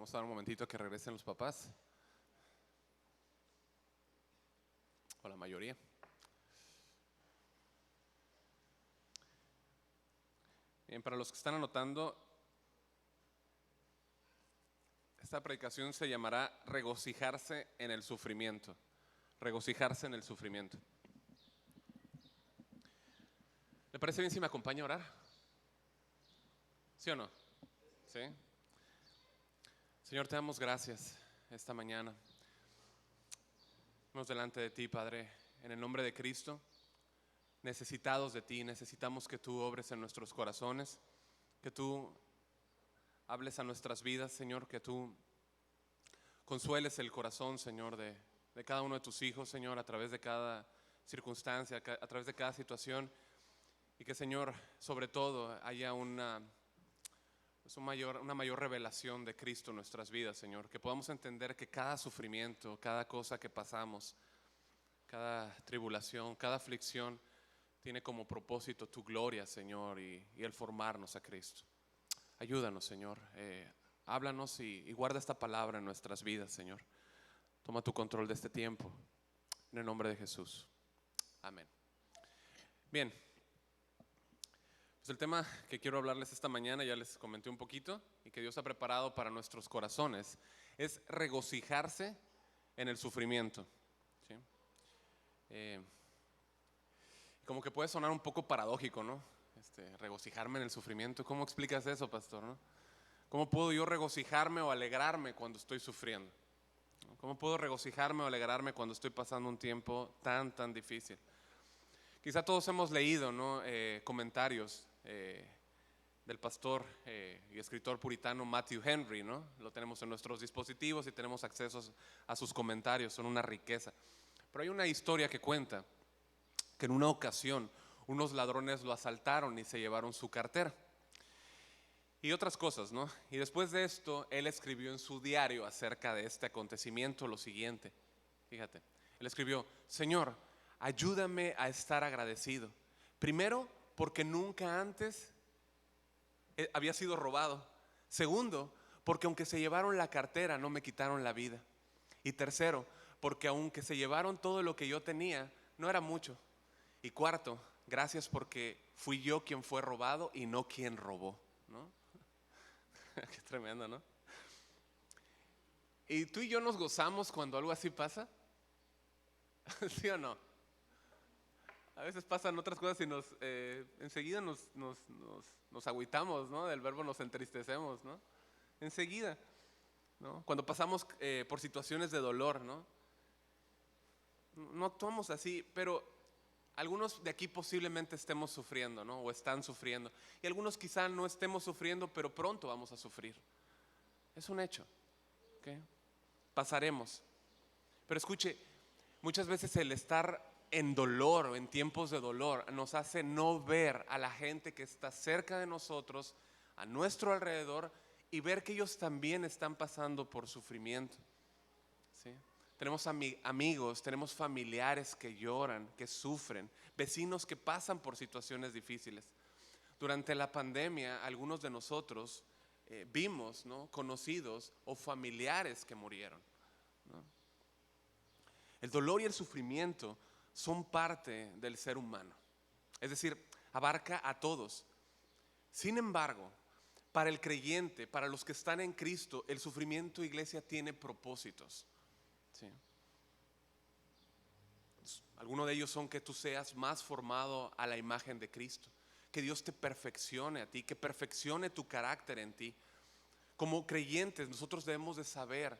Vamos a dar un momentito a que regresen los papás. O la mayoría. Bien, para los que están anotando, esta predicación se llamará regocijarse en el sufrimiento. Regocijarse en el sufrimiento. ¿Le parece bien si me acompaña a orar? ¿Sí o no? ¿Sí? Señor, te damos gracias esta mañana. Vamos delante de ti, Padre, en el nombre de Cristo, necesitados de ti, necesitamos que tú obres en nuestros corazones, que tú hables a nuestras vidas, Señor, que tú consueles el corazón, Señor, de cada uno de tus hijos, Señor, a través de cada circunstancia, a través de cada situación, y que, Señor, sobre todo haya una mayor revelación de Cristo en nuestras vidas, Señor, que podamos entender que cada sufrimiento, cada cosa que pasamos, cada tribulación, cada aflicción tiene como propósito tu gloria, Señor, y el formarnos a Cristo. Ayúdanos, Señor, háblanos y guarda esta palabra en nuestras vidas, Señor. Toma tu control de este tiempo, en el nombre de Jesús. Amén. Bien, pues el tema que quiero hablarles esta mañana, ya les comenté un poquito, y que Dios ha preparado para nuestros corazones, es regocijarse en el sufrimiento. ¿Sí? Como que puede sonar un poco paradójico, ¿no? Regocijarme en el sufrimiento. ¿Cómo explicas eso, pastor? ¿No? ¿Cómo puedo yo regocijarme o alegrarme cuando estoy sufriendo? ¿Cómo puedo regocijarme o alegrarme cuando estoy pasando un tiempo tan difícil? Quizá todos hemos leído, ¿no? Comentarios del pastor y escritor puritano Matthew Henry, ¿no? Lo tenemos en nuestros dispositivos y tenemos acceso a sus comentarios, son una riqueza. Pero hay una historia que cuenta que en una ocasión unos ladrones lo asaltaron y se llevaron su cartera y otras cosas, ¿no? Y después de esto, él escribió en su diario acerca de este acontecimiento lo siguiente. Fíjate, él escribió: Señor, ayúdame a estar agradecido. Primero, porque nunca antes había sido robado. Segundo, porque aunque se llevaron la cartera, no me quitaron la vida. Y tercero, porque aunque se llevaron todo lo que yo tenía, no era mucho. Y cuarto, gracias porque fui yo quien fue robado y no quien robó, ¿no? Qué tremendo, ¿no? ¿Y tú y yo nos gozamos cuando algo así pasa? ¿Sí o no? A veces pasan otras cosas y enseguida nos agüitamos, ¿no? Del verbo nos entristecemos, ¿no? Enseguida, ¿no? Cuando pasamos por situaciones de dolor, ¿no? No actuamos así, pero algunos de aquí posiblemente estemos sufriendo, ¿no? O están sufriendo. Y algunos quizá no estemos sufriendo, pero pronto vamos a sufrir. Es un hecho, ¿ok? Pasaremos. Pero escuche, muchas veces el estar en dolor o en tiempos de dolor nos hace no ver a la gente que está cerca de nosotros, a nuestro alrededor, y ver que ellos también están pasando por sufrimiento, ¿sí? Tenemos amigos, tenemos familiares que lloran, que sufren, vecinos que pasan por situaciones difíciles. Durante la pandemia, algunos de nosotros vimos, ¿no? Conocidos o familiares que murieron, ¿no? El dolor y el sufrimiento son parte del ser humano, es decir, abarca a todos. Sin embargo, para el creyente, para los que están en Cristo, el sufrimiento, iglesia, tiene propósitos, ¿sí? Algunos de ellos son que tú seas más formado a la imagen de Cristo, que Dios te perfeccione a ti, que perfeccione tu carácter en ti. Como creyentes, nosotros debemos de saber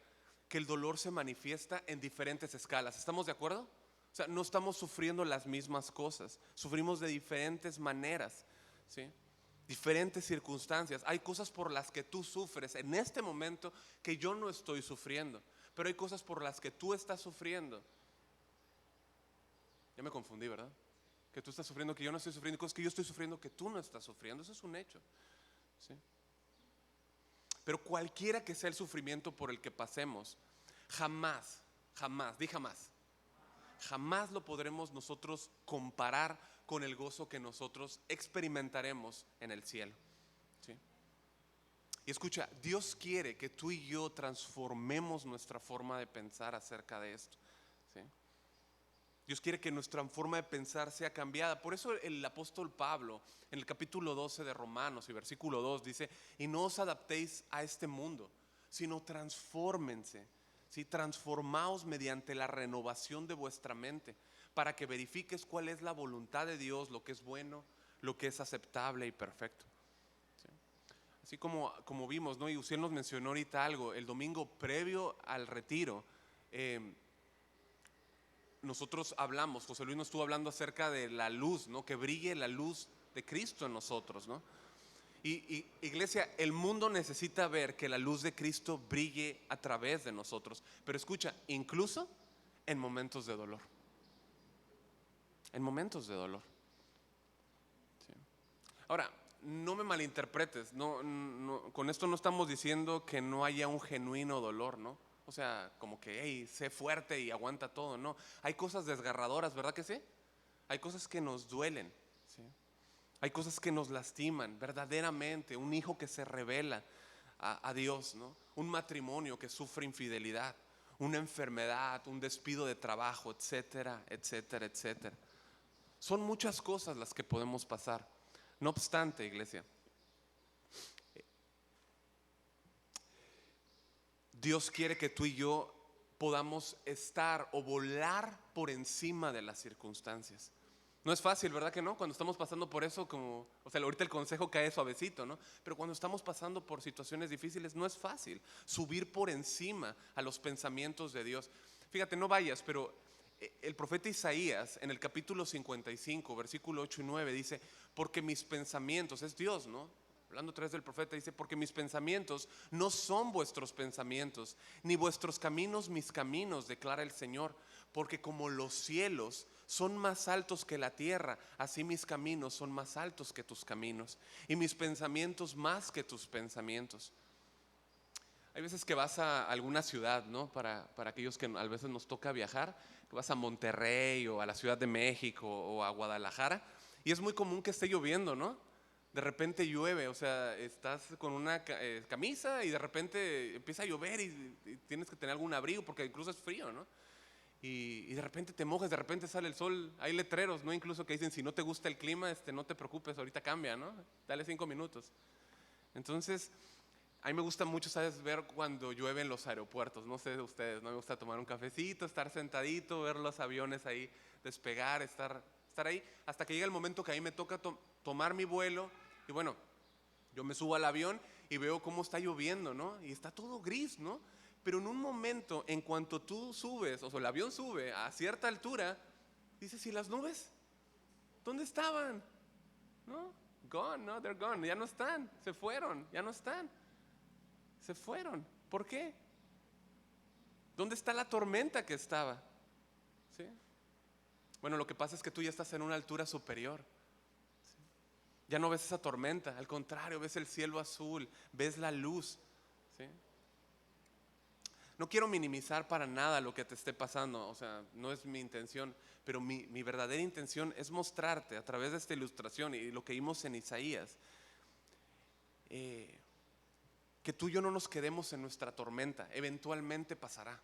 que el dolor se manifiesta en diferentes escalas. ¿Estamos de acuerdo? O sea, no estamos sufriendo las mismas cosas, sufrimos de diferentes maneras, ¿sí? Diferentes circunstancias. Hay cosas por las que tú sufres en este momento que yo no estoy sufriendo, pero hay cosas por las que tú estás sufriendo. Ya me confundí, ¿verdad? Que tú estás sufriendo que yo no estoy sufriendo, cosas que yo estoy sufriendo que tú no estás sufriendo. Eso es un hecho, ¿sí? Pero cualquiera que sea el sufrimiento por el que pasemos, jamás, di jamás, jamás lo podremos nosotros comparar con el gozo que nosotros experimentaremos en el cielo, ¿sí? Y escucha, Dios quiere que tú y yo transformemos nuestra forma de pensar acerca de esto, ¿sí? Dios quiere que nuestra forma de pensar sea cambiada. Por eso el apóstol Pablo, en el capítulo 12 de Romanos y versículo 2 dice: y no os adaptéis a este mundo, sino transfórmense, ¿sí? Transformaos mediante la renovación de vuestra mente, para que verifiques cuál es la voluntad de Dios, lo que es bueno, lo que es aceptable y perfecto. Así como vimos, ¿no? Y usted nos mencionó ahorita algo, el domingo previo al retiro, nosotros hablamos, José Luis nos estuvo hablando acerca de la luz, ¿no? Que brille la luz de Cristo en nosotros, ¿no? Y iglesia, el mundo necesita ver que la luz de Cristo brille a través de nosotros. Pero escucha, incluso en momentos de dolor. En momentos de dolor. Sí. Ahora, no me malinterpretes, con esto no estamos diciendo que no haya un genuino dolor, ¿no? O sea, como que, hey, sé fuerte y aguanta todo, no. Hay cosas desgarradoras, ¿verdad que sí? Hay cosas que nos duelen, ¿sí? Hay cosas que nos lastiman, verdaderamente. Un hijo que se revela a Dios, ¿no? Un matrimonio que sufre infidelidad, una enfermedad, un despido de trabajo, etcétera, etcétera, etcétera. Son muchas cosas las que podemos pasar. No obstante, iglesia, Dios quiere que tú y yo podamos estar o volar por encima de las circunstancias. No es fácil, ¿verdad que no? Cuando estamos pasando por eso, o sea, ahorita el consejo cae suavecito, ¿no? Pero cuando estamos pasando por situaciones difíciles, no es fácil subir por encima a los pensamientos de Dios. Fíjate, no vayas, pero el profeta Isaías en el capítulo 55, versículo 8 y 9 dice: porque mis pensamientos, es Dios, ¿no? Hablando a través del profeta, dice: porque mis pensamientos no son vuestros pensamientos, ni vuestros caminos mis caminos, declara el Señor. Porque como los cielos son más altos que la tierra, así mis caminos son más altos que tus caminos, y mis pensamientos más que tus pensamientos. Hay veces que vas a alguna ciudad, ¿no? Para aquellos que a veces nos toca viajar, que vas a Monterrey o a la Ciudad de México o a Guadalajara, y es muy común que esté lloviendo, ¿no? De repente llueve, o sea, estás con una camisa y de repente empieza a llover y tienes que tener algún abrigo porque incluso es frío, ¿no? Y de repente te mojas, de repente sale el sol. Hay letreros, ¿no? Incluso que dicen: si no te gusta el clima, no te preocupes, ahorita cambia, ¿no? Dale 5 minutos. Entonces, a mí me gusta mucho, ¿sabes? Ver cuando llueve en los aeropuertos. No sé de ustedes, ¿no? Me gusta tomar un cafecito, estar sentadito, ver los aviones ahí despegar, estar ahí, hasta que llega el momento que a mí me toca tomar mi vuelo. Y bueno, yo me subo al avión y veo cómo está lloviendo, ¿no? Y está todo gris, ¿no? Pero en un momento, en cuanto tú subes, o sea, el avión sube a cierta altura, dices: ¿y las nubes? ¿Dónde estaban? ¿No? Gone, no, they're gone. Ya no están, se fueron, ya no están. Se fueron. ¿Por qué? ¿Dónde está la tormenta que estaba? ¿Sí? Bueno, lo que pasa es que tú ya estás en una altura superior. ¿Sí? Ya no ves esa tormenta, al contrario, ves el cielo azul, ves la luz. ¿Sí? No quiero minimizar para nada lo que te esté pasando, o sea, no es mi intención, pero mi verdadera intención es mostrarte a través de esta ilustración y lo que vimos en Isaías, que tú y yo no nos quedemos en nuestra tormenta. Eventualmente pasará.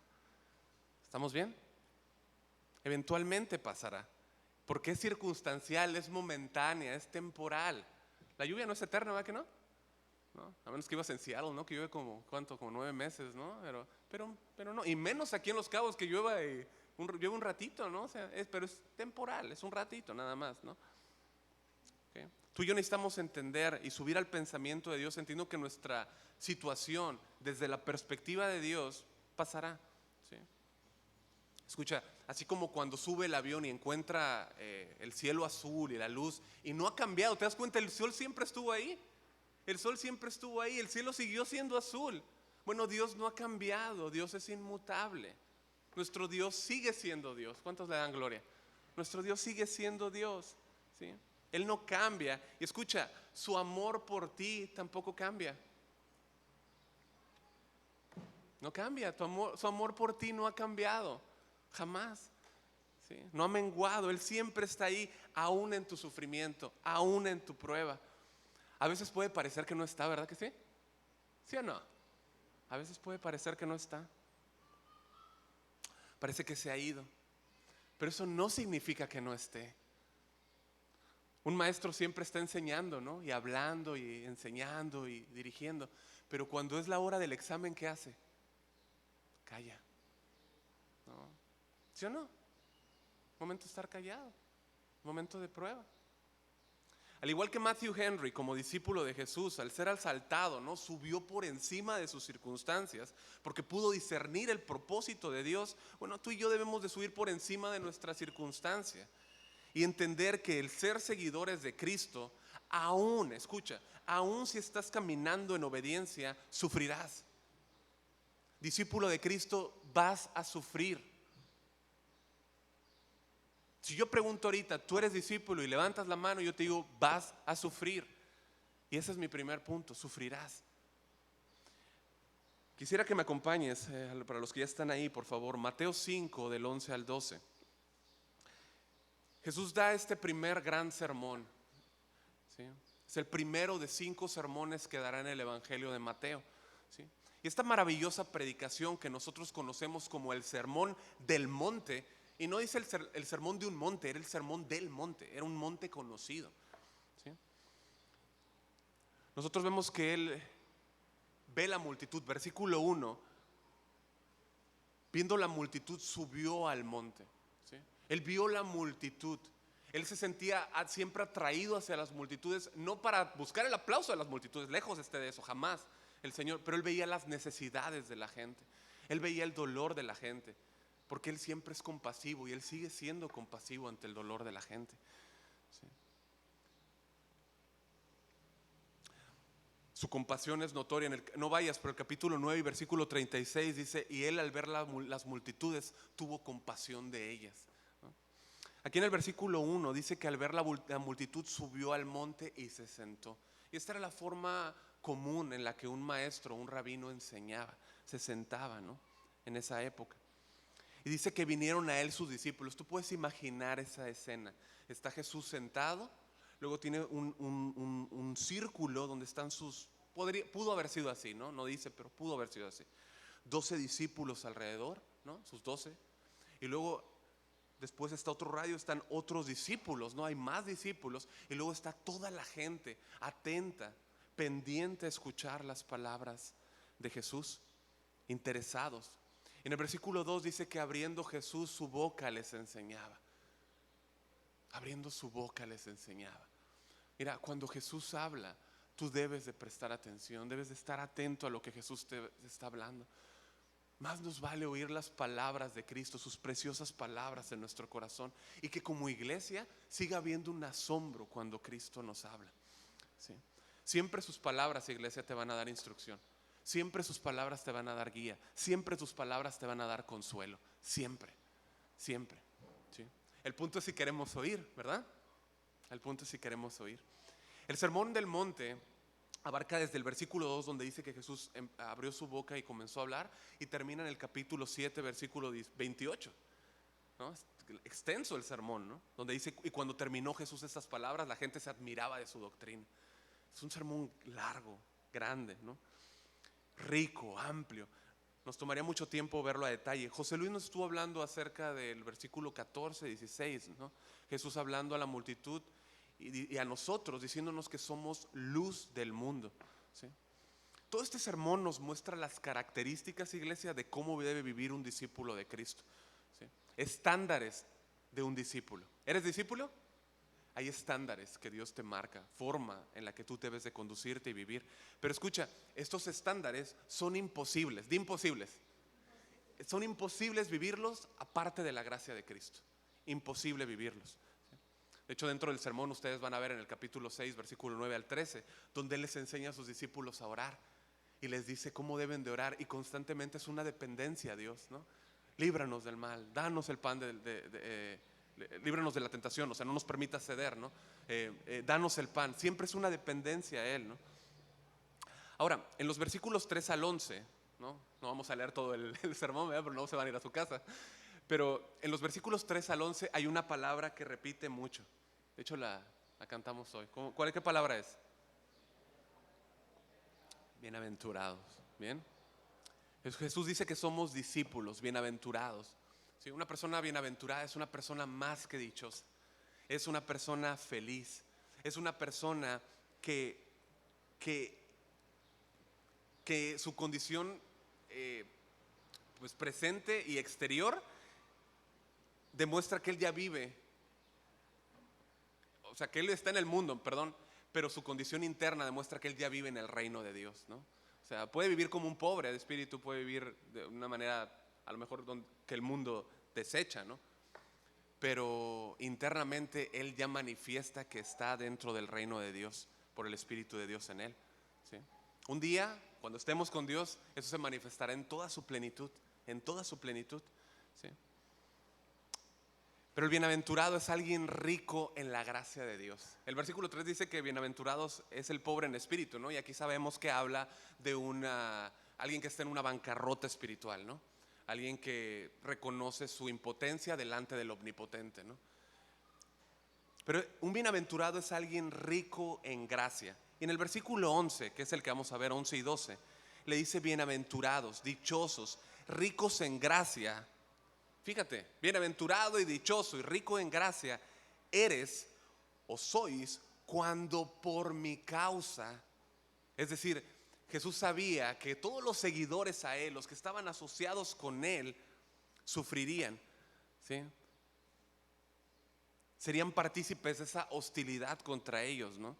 ¿Estamos bien? Eventualmente pasará, porque es circunstancial, es momentánea, es temporal. La lluvia no es eterna, ¿verdad que no? ¿No? A menos que ibas en Seattle, ¿no? Que llueve como 9 meses, ¿no? Pero no, y menos aquí en Los Cabos, que llueva llueve un ratito, ¿no? O sea, pero es temporal, es un ratito nada más, ¿no? ¿Okay? Tú y yo necesitamos entender y subir al pensamiento de Dios, entendiendo que nuestra situación desde la perspectiva de Dios pasará, ¿sí? Escucha, así como cuando sube el avión y encuentra el cielo azul y la luz y no ha cambiado, ¿te das cuenta? El sol siempre estuvo ahí. El sol siempre estuvo ahí, el cielo siguió siendo azul. Bueno, Dios no ha cambiado, Dios es inmutable. Nuestro Dios sigue siendo Dios. ¿Cuántos le dan gloria? Nuestro Dios sigue siendo Dios, ¿sí? Él no cambia. Y escucha, su amor por ti tampoco cambia. No cambia, su amor por ti no ha cambiado, jamás, ¿sí? No ha menguado, Él siempre está ahí, aún en tu sufrimiento, aún en tu prueba. A veces puede parecer que no está, ¿verdad que sí? ¿Sí o no? A veces puede parecer que no está. Parece que se ha ido. Pero eso no significa que no esté. Un maestro siempre está enseñando, ¿no? Y hablando y enseñando y dirigiendo. Pero cuando es la hora del examen, ¿qué hace? Calla, ¿no? ¿Sí o no? Momento de estar callado. Momento de prueba. Al igual que Matthew Henry, como discípulo de Jesús, al ser asaltado, ¿no? Subió por encima de sus circunstancias porque pudo discernir el propósito de Dios. Bueno, tú y yo debemos de subir por encima de nuestra circunstancia y entender que el ser seguidores de Cristo, aún, escucha, aún si estás caminando en obediencia, sufrirás. Discípulo de Cristo, vas a sufrir. Si yo pregunto ahorita, tú eres discípulo y levantas la mano, yo te digo, vas a sufrir. Y ese es mi primer punto, sufrirás. Quisiera que me acompañes, para los que ya están ahí, por favor, Mateo 5, del 11 al 12. Jesús da este primer gran sermón, ¿sí? Es el primero de 5 sermones que dará en el Evangelio de Mateo, ¿sí? Y esta maravillosa predicación que nosotros conocemos como el sermón del monte, y no dice el sermón de un monte, era el sermón del monte, era un monte conocido, ¿sí? Nosotros vemos que él ve la multitud, versículo 1, viendo la multitud subió al monte, ¿sí? Él vio la multitud, él se sentía siempre atraído hacia las multitudes, no para buscar el aplauso de las multitudes, lejos esté de eso, jamás el Señor, pero él veía las necesidades de la gente, él veía el dolor de la gente, porque él siempre es compasivo y él sigue siendo compasivo ante el dolor de la gente, ¿sí? Su compasión es notoria. No vayas, pero el capítulo 9 y versículo 36 dice, y él al ver las multitudes tuvo compasión de ellas, ¿no? Aquí en el versículo 1 dice que al ver la multitud subió al monte y se sentó. Y esta era la forma común en la que un maestro, un rabino enseñaba, se sentaba, ¿no? En esa época. Y dice que vinieron a él sus discípulos. Tú puedes imaginar esa escena. Está Jesús sentado, luego tiene un círculo donde están pudo haber sido así, ¿no? No dice, pero pudo haber sido así. 12 discípulos alrededor, ¿no? Sus 12. Y luego después está otro radio, están otros discípulos, ¿no? Hay más discípulos. Y luego está toda la gente atenta, pendiente a escuchar las palabras de Jesús, interesados. En el versículo 2 dice que abriendo Jesús su boca les enseñaba. Abriendo su boca les enseñaba. Mira, cuando Jesús habla, tú debes de prestar atención, debes de estar atento a lo que Jesús te está hablando. Más nos vale oír las palabras de Cristo, sus preciosas palabras en nuestro corazón, y que como iglesia siga habiendo un asombro cuando Cristo nos habla, ¿sí? Siempre sus palabras, iglesia, te van a dar instrucción. Siempre sus palabras te van a dar guía. Siempre sus palabras te van a dar consuelo. Siempre, siempre, ¿sí? El punto es si queremos oír, ¿verdad? El punto es si queremos oír. El sermón del monte abarca desde el versículo 2, donde dice que Jesús abrió su boca y comenzó a hablar, y termina en el capítulo 7, versículo 28, ¿no? Es extenso el sermón, ¿no? Donde dice, y cuando terminó Jesús estas palabras, la gente se admiraba de su doctrina. Es un sermón largo, grande, ¿no? Rico, amplio. Nos tomaría mucho tiempo verlo a detalle. José Luis nos estuvo hablando acerca del versículo 14, 16, ¿no? Jesús hablando a la multitud y a nosotros, diciéndonos que somos luz del mundo, ¿sí? Todo este sermón nos muestra las características, iglesia, de cómo debe vivir un discípulo de Cristo, ¿sí? Estándares de un discípulo. ¿Eres discípulo? Hay estándares que Dios te marca, forma en la que tú debes de conducirte y vivir. Pero escucha, estos estándares son imposibles, de imposibles. Son imposibles vivirlos aparte de la gracia de Cristo. Imposible vivirlos. De hecho, dentro del sermón ustedes van a ver en el capítulo 6, versículo 9 al 13, donde Él les enseña a sus discípulos a orar y les dice cómo deben de orar, y constantemente es una dependencia a Dios, ¿no? Líbranos del mal, danos el pan líbranos de la tentación, o sea, no nos permitas ceder, ¿no? Danos el pan, siempre es una dependencia a Él, ¿no? Ahora, en los versículos 3 al 11, ¿no? No vamos a leer todo el sermón, ¿verdad? Pero no se van a ir a su casa. Pero en los versículos 3 al 11 hay una palabra que repite mucho. De hecho, la cantamos hoy. ¿Qué palabra es? Bienaventurados. Bien. Jesús dice que somos discípulos, bienaventurados. ¿Sí? Una persona bienaventurada es una persona más que dichosa. Es una persona feliz. Es una persona que su condición pues presente y exterior demuestra que él ya vive. O sea, que él está en el mundo, perdón, pero su condición interna demuestra que él ya vive en el reino de Dios, ¿no? O sea, puede vivir como un pobre de espíritu, puede vivir de una manera a lo mejor que el mundo desecha, ¿no? Pero internamente él ya manifiesta que está dentro del reino de Dios por el Espíritu de Dios en él, ¿sí? Un día, cuando estemos con Dios, eso se manifestará en toda su plenitud, ¿sí? Pero el bienaventurado es alguien rico en la gracia de Dios. El versículo 3 dice que bienaventurados es el pobre en espíritu, ¿no? Y aquí sabemos que habla de alguien que está en una bancarrota espiritual, ¿no? Alguien que reconoce su impotencia delante del omnipotente, ¿no? Pero un bienaventurado es alguien rico en gracia. Y en el versículo 11, que es el que vamos a ver, 11 y 12, le dice bienaventurados, dichosos, ricos en gracia. Fíjate, bienaventurado y dichoso y rico en gracia eres o sois cuando por mi causa, es decir, Jesús sabía que todos los seguidores a él, los que estaban asociados con él, sufrirían, ¿sí? Serían partícipes de esa hostilidad contra ellos, ¿no?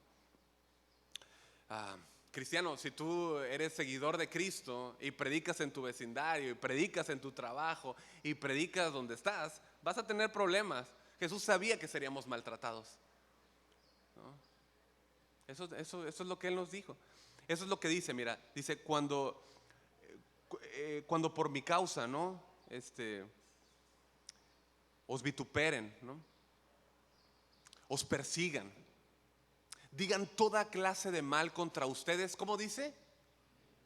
Cristiano, si tú eres seguidor de Cristo y predicas en tu vecindario y predicas en tu trabajo y predicas donde estás, vas a tener problemas. Jesús sabía que seríamos maltratados, ¿no? Eso es lo que Él nos dijo. Eso es lo que dice, mira, dice cuando por mi causa, ¿no? Os vituperen, ¿no? Os persigan, digan toda clase de mal contra ustedes. ¿Cómo dice?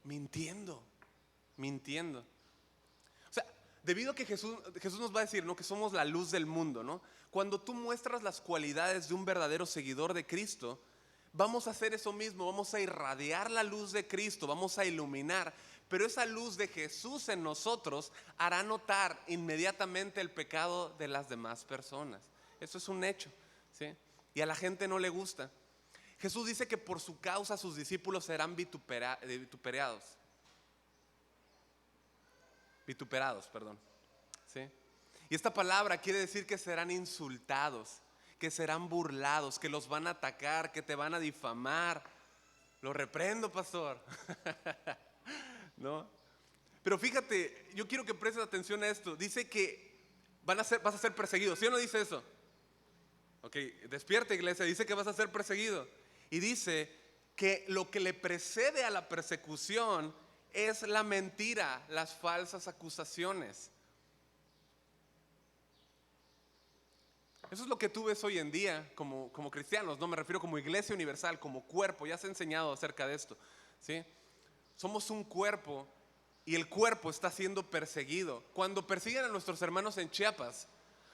Mintiendo. O sea, debido a que Jesús nos va a decir, ¿no?, que somos la luz del mundo, ¿no? Cuando tú muestras las cualidades de un verdadero seguidor de Cristo, vamos a hacer eso mismo, vamos a irradiar la luz de Cristo, vamos a iluminar. Pero esa luz de Jesús en nosotros hará notar inmediatamente el pecado de las demás personas. Eso es un hecho, ¿sí? Y a la gente no le gusta. Jesús dice que por su causa sus discípulos serán vituperados, perdón, ¿sí? Y esta palabra quiere decir que serán insultados, que serán burlados, que los van a atacar, que te van a difamar. Lo reprendo, pastor. ¿No? Pero fíjate, yo quiero que prestes atención a esto. Dice que vas a ser perseguido, ¿sí o no dice eso? Ok, despierta, iglesia, dice que vas a ser perseguido. Y dice que lo que le precede a la persecución es la mentira, las falsas acusaciones. Eso es lo que tú ves hoy en día como cristianos, no me refiero como iglesia universal, como cuerpo. Ya se ha enseñado acerca de esto, ¿sí? Somos un cuerpo y el cuerpo está siendo perseguido. Cuando persiguen a nuestros hermanos en Chiapas,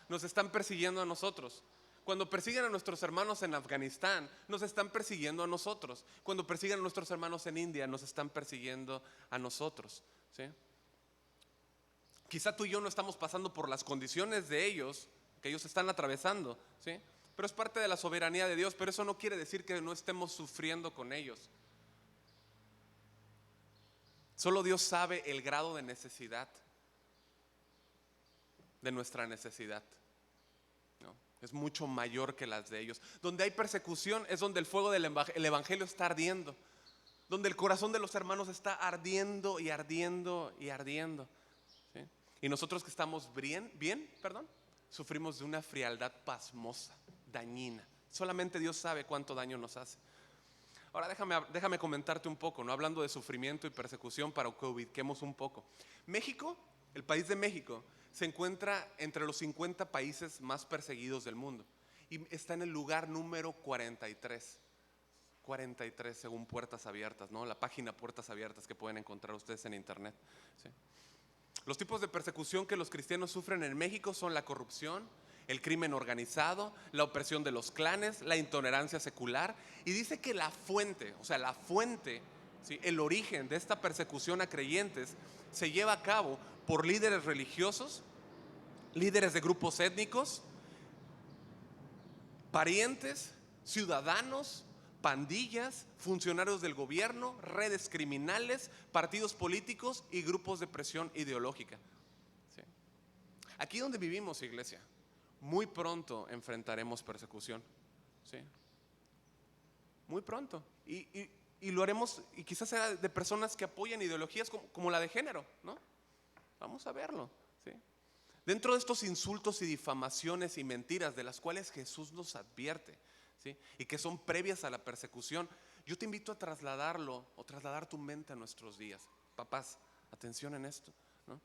nos están persiguiendo a nosotros. Cuando persiguen a nuestros hermanos en Afganistán, nos están persiguiendo a nosotros. Cuando persiguen a nuestros hermanos en India, nos están persiguiendo a nosotros, ¿sí? Quizá tú y yo no estamos pasando por las condiciones de ellos, que ellos están atravesando, ¿sí? Pero es parte de la soberanía de Dios. Pero eso no quiere decir que no estemos sufriendo con ellos. Solo Dios sabe el grado de necesidad, de nuestra necesidad, ¿no? Es mucho mayor que las de ellos. Donde hay persecución es donde el fuego del evangelio está ardiendo, donde el corazón de los hermanos está ardiendo y ardiendo y ardiendo, ¿sí? Y nosotros que estamos bien, sufrimos de una frialdad pasmosa, dañina. Solamente Dios sabe cuánto daño nos hace. Ahora déjame comentarte un poco, ¿no? Hablando de sufrimiento y persecución, para que ubiquemos un poco. México, el país de México, se encuentra entre los 50 países más perseguidos del mundo y está en el lugar número 43 según Puertas Abiertas, ¿no? La página Puertas Abiertas que pueden encontrar ustedes en internet, ¿sí? Los tipos de persecución que los cristianos sufren en México son la corrupción, el crimen organizado, la opresión de los clanes, la intolerancia secular. Y dice que la fuente ¿sí? El origen de esta persecución a creyentes se lleva a cabo por líderes religiosos, líderes de grupos étnicos, parientes, ciudadanos, pandillas, funcionarios del gobierno, redes criminales, partidos políticos y grupos de presión ideológica. ¿Sí? Aquí donde vivimos, iglesia, muy pronto enfrentaremos persecución. ¿Sí? Muy pronto. Y lo haremos, y quizás sea de personas que apoyan ideologías como la de género, ¿no? Vamos a verlo. ¿Sí? Dentro de estos insultos y difamaciones y mentiras de las cuales Jesús nos advierte, ¿sí? Y que son previas a la persecución, yo te invito a trasladarlo o trasladar tu mente a nuestros días. Papás, atención en esto, ¿no?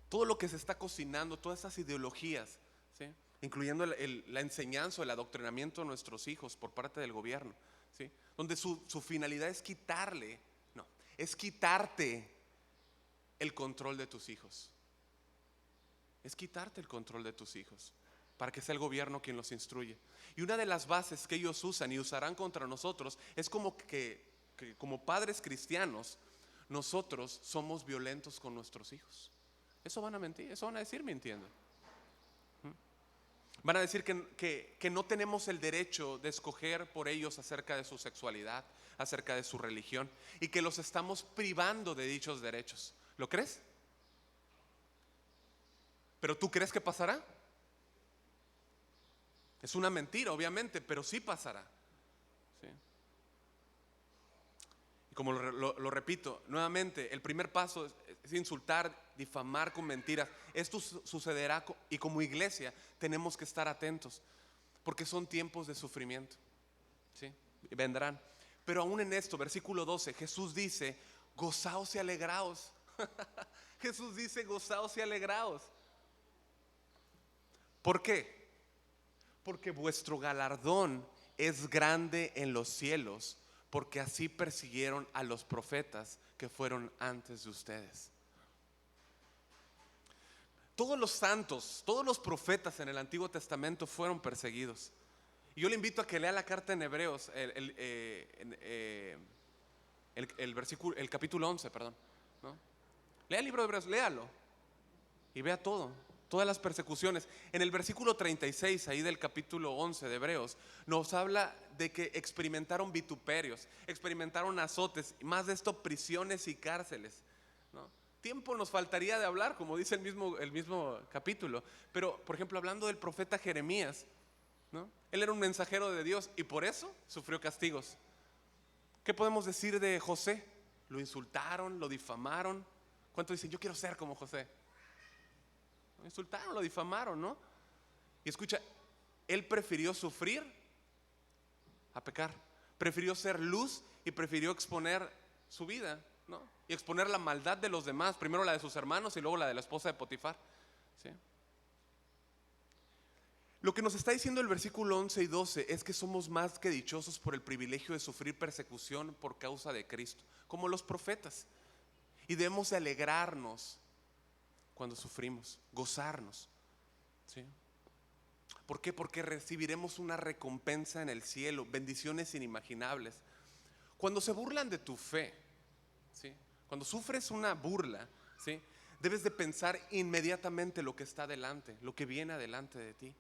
Todo lo que se está cocinando, todas esas ideologías, ¿sí? Incluyendo la enseñanza o el adoctrinamiento de nuestros hijos por parte del gobierno, ¿sí? Donde su finalidad es es quitarte el control de tus hijos. Es quitarte el control de tus hijos para que sea el gobierno quien los instruye. Y una de las bases que ellos usan y usarán contra nosotros es como que como padres cristianos nosotros somos violentos con nuestros hijos. Eso van a mentir, eso van a decir mintiendo. Van a decir que no tenemos el derecho de escoger por ellos acerca de su sexualidad, acerca de su religión, y que los estamos privando de dichos derechos. ¿Lo crees? ¿Pero tú crees que pasará? Es una mentira, obviamente, pero sí pasará. ¿Sí? Y como lo repito nuevamente, el primer paso es insultar, difamar con mentiras. Esto sucederá y como iglesia tenemos que estar atentos porque son tiempos de sufrimiento. ¿Sí? Y vendrán. Pero aún en esto, versículo 12, Jesús dice, gozaos y alegraos. Jesús dice, gozaos y alegraos. ¿Por qué? Porque vuestro galardón es grande en los cielos, porque así persiguieron a los profetas que fueron antes de ustedes. Todos los santos, todos los profetas en el Antiguo Testamento fueron perseguidos. Y yo le invito a que lea la carta en Hebreos, el capítulo 11, perdón, ¿no? Lea el libro de Hebreos, léalo y vea todas las persecuciones. En el versículo 36 ahí del capítulo 11 de Hebreos nos habla de que experimentaron vituperios, experimentaron azotes, más de esto prisiones y cárceles, ¿no? Tiempo nos faltaría de hablar, como dice el mismo capítulo. Pero por ejemplo, hablando del profeta Jeremías, ¿no? Él era un mensajero de Dios y por eso sufrió castigos. ¿Qué podemos decir de José? Lo insultaron, lo difamaron. ¿Cuántos dicen, yo quiero ser como José? Lo insultaron, lo difamaron, ¿no? Y escucha, él prefirió sufrir a pecar. Prefirió ser luz y prefirió exponer su vida, ¿no? Y exponer la maldad de los demás. Primero la de sus hermanos y luego la de la esposa de Potifar, ¿sí? Lo que nos está diciendo el versículo 11 y 12 es que somos más que dichosos por el privilegio de sufrir persecución por causa de Cristo, como los profetas. Y debemos de alegrarnos cuando sufrimos, gozarnos, ¿sí? ¿Por qué? Porque recibiremos una recompensa en el cielo, bendiciones inimaginables. Cuando se burlan de tu fe, ¿sí? Cuando sufres una burla, ¿sí? Debes de pensar inmediatamente lo que está adelante, lo que viene adelante de ti.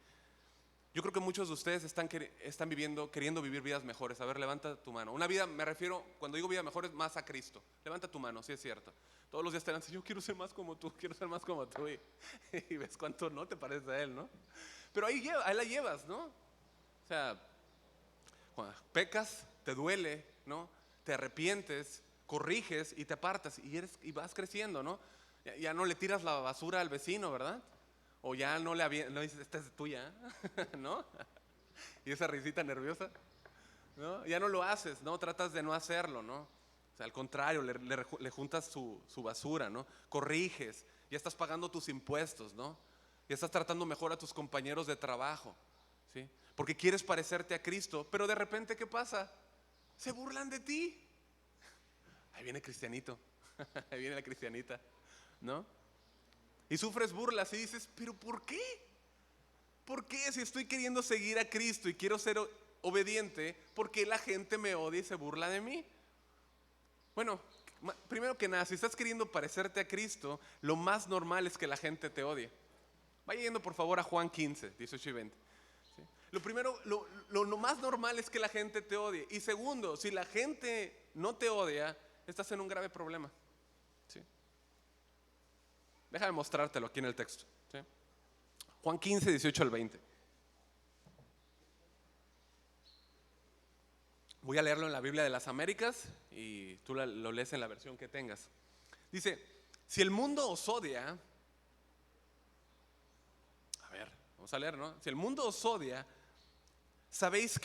Yo creo que muchos de ustedes están queriendo vivir vidas mejores. A ver, levanta tu mano. Una vida, me refiero, cuando digo vida mejor, es más a Cristo. Levanta tu mano, sí es cierto. Todos los días te dan, yo quiero ser más como tú, quiero ser más como tú. Y ves cuánto no te parece a Él, ¿no? Pero ahí la llevas, ¿no? O sea, cuando pecas, te duele, ¿no? Te arrepientes, corriges y te apartas y vas creciendo, ¿no? Ya no le tiras la basura al vecino, ¿verdad? O ya no dices, esta es tuya, ¿no? Y esa risita nerviosa, ¿no? Ya no lo haces, ¿no? Tratas de no hacerlo, ¿no? O sea, al contrario, le juntas su basura, ¿no? Corriges, ya estás pagando tus impuestos, ¿no? Ya estás tratando mejor a tus compañeros de trabajo, ¿sí? Porque quieres parecerte a Cristo, pero de repente, ¿qué pasa? Se burlan de ti. Ahí viene el cristianito, ahí viene la cristianita, ¿no? Y sufres burlas y dices, ¿pero por qué? ¿Por qué si estoy queriendo seguir a Cristo y quiero ser obediente? ¿Por qué la gente me odia y se burla de mí? Bueno, primero que nada, si estás queriendo parecerte a Cristo, lo más normal es que la gente te odie. Vaya yendo por favor a Juan 15, 18 y 20. ¿Sí? Lo primero, lo más normal es que la gente te odie. Y segundo, si la gente no te odia, estás en un grave problema. ¿Sí? Déjame mostrártelo aquí en el texto. ¿Sí? Juan 15, 18 al 20. Voy a leerlo en la Biblia de las Américas y tú lo lees en la versión que tengas. Dice, si el mundo os odia, a ver, vamos a leer, ¿no? Si el mundo os odia, sabéis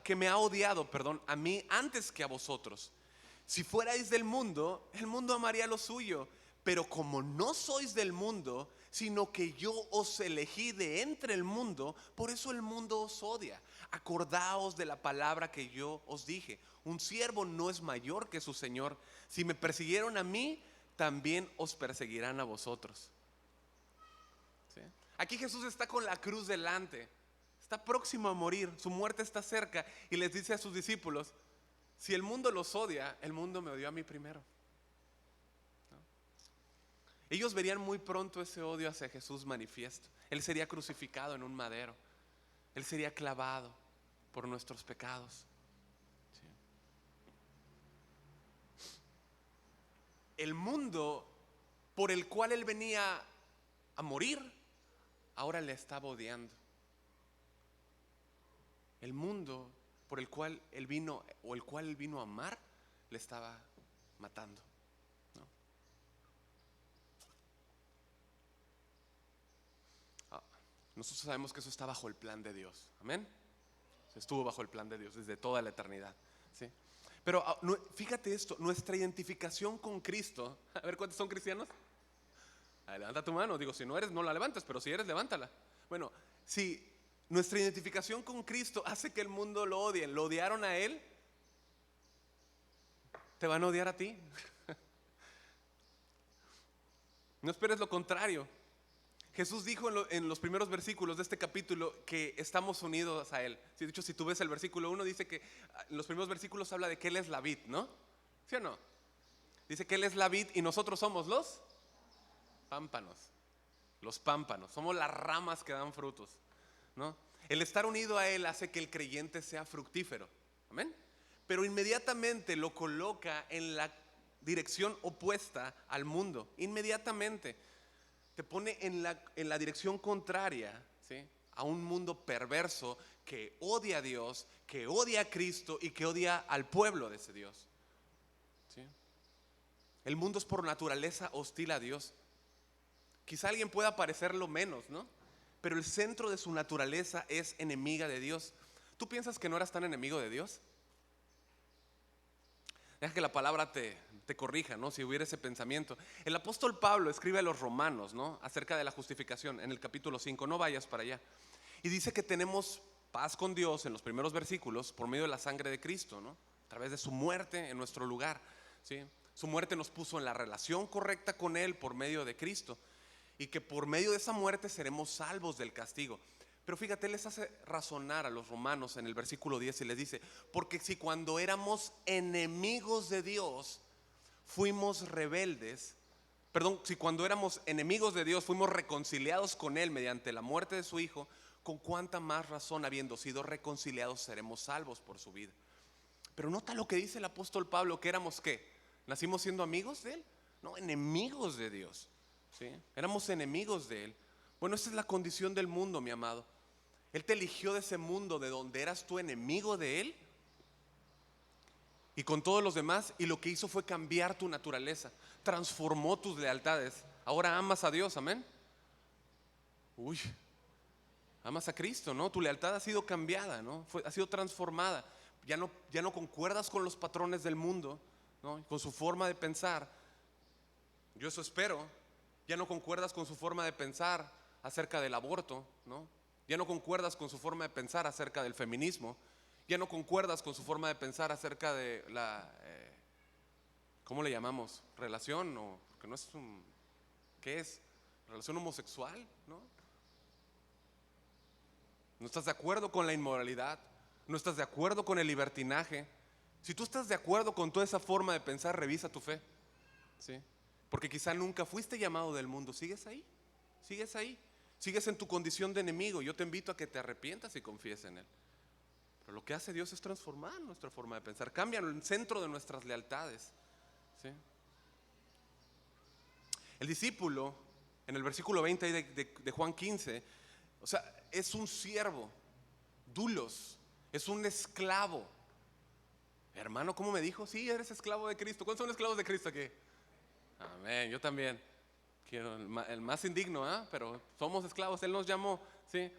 que me ha odiado, perdón, a mí antes que a vosotros. Si fuerais del mundo, el mundo amaría lo suyo. Pero como no sois del mundo, sino que yo os elegí de entre el mundo, por eso el mundo os odia. Acordaos de la palabra que yo os dije. Un siervo no es mayor que su señor. Si me persiguieron a mí, también os perseguirán a vosotros. ¿Sí? Aquí Jesús está con la cruz delante. Está próximo a morir. Su muerte está cerca. Y les dice a sus discípulos, si el mundo los odia, el mundo me odió a mí primero. Ellos verían muy pronto ese odio hacia Jesús manifiesto. Él sería crucificado en un madero. Él sería clavado por nuestros pecados. ¿Sí? El mundo por el cual Él venía a morir, ahora le estaba odiando. El mundo por el cual Él vino, o el cual Él vino a amar, le estaba matando. Nosotros sabemos que eso está bajo el plan de Dios. Amén. Estuvo bajo el plan de Dios desde toda la eternidad. ¿Sí? Pero fíjate esto, nuestra identificación con Cristo. A ver, ¿cuántos son cristianos? Levanta tu mano. Digo, si no eres, no la levantes, pero si eres, levántala. Bueno, si nuestra identificación con Cristo hace que el mundo lo odie, lo odiaron a Él, te van a odiar a ti. No esperes lo contrario. Jesús dijo en los primeros versículos de este capítulo que estamos unidos a Él. De hecho, si tú ves el versículo 1, dice que en los primeros versículos habla de que Él es la vid, ¿no? ¿Sí o no? Dice que Él es la vid y nosotros somos los pámpanos. Los pámpanos, somos las ramas que dan frutos, ¿no? El estar unido a Él hace que el creyente sea fructífero. Amén. Pero inmediatamente lo coloca en la dirección opuesta al mundo. Inmediatamente te pone en la dirección contraria, ¿sí? A un mundo perverso que odia a Dios, que odia a Cristo y que odia al pueblo de ese Dios. ¿Sí? El mundo es por naturaleza hostil a Dios. Quizá alguien pueda parecerlo menos, ¿no? Pero el centro de su naturaleza es enemiga de Dios. ¿Tú piensas que no eras tan enemigo de Dios? Deja que la palabra te corrija, ¿no? Si hubiera ese pensamiento. El apóstol Pablo escribe a los romanos, ¿no? Acerca de la justificación en el capítulo 5. No vayas para allá. Y dice que tenemos paz con Dios en los primeros versículos por medio de la sangre de Cristo, ¿no? A través de su muerte en nuestro lugar, ¿sí? Su muerte nos puso en la relación correcta con Él por medio de Cristo. Y que por medio de esa muerte seremos salvos del castigo. Pero fíjate, Él les hace razonar a los romanos en el versículo 10 y les dice, porque si cuando éramos enemigos de Dios fuimos rebeldes, perdón, si cuando éramos enemigos de Dios fuimos reconciliados con Él mediante la muerte de su Hijo, con cuánta más razón habiendo sido reconciliados seremos salvos por su vida. Pero nota lo que dice el apóstol Pablo, que éramos ¿qué? ¿Nacimos siendo amigos de Él? No, enemigos de Dios, ¿sí? Éramos enemigos de Él. Bueno, esa es la condición del mundo, mi amado. Él te eligió de ese mundo de donde eras tú enemigo de Él y con todos los demás, y lo que hizo fue cambiar tu naturaleza, transformó tus lealtades. Ahora amas a Dios, amén. Uy, amas a Cristo, ¿no? Tu lealtad ha sido cambiada, ¿no? Ha sido transformada. Ya no concuerdas con los patrones del mundo, ¿no? Con su forma de pensar. Yo eso espero. Ya no concuerdas con su forma de pensar acerca del aborto, ¿no? Ya no concuerdas con su forma de pensar acerca del feminismo. Ya no concuerdas con su forma de pensar acerca de la, ¿cómo le llamamos? Relación, o que no es ¿qué es? Relación homosexual, ¿no? No estás de acuerdo con la inmoralidad, no estás de acuerdo con el libertinaje, Si tú estás de acuerdo con toda esa forma de pensar, revisa tu fe, ¿sí? Porque quizá nunca fuiste llamado del mundo. ¿Sigues ahí? ¿Sigues ahí? ¿Sigues en tu condición de enemigo? Yo te invito a que te arrepientas y confíes en Él. Pero lo que hace Dios es transformar nuestra forma de pensar. Cambia el centro de nuestras lealtades, ¿sí? El discípulo, en el versículo 20 de Juan 15, o sea, es un siervo, dulos, es un esclavo. Hermano, ¿cómo me dijo? Sí, eres esclavo de Cristo. ¿Cuántos son esclavos de Cristo aquí? Amén, yo también. Quiero el más indigno, pero somos esclavos, Él nos llamó, ¿sí?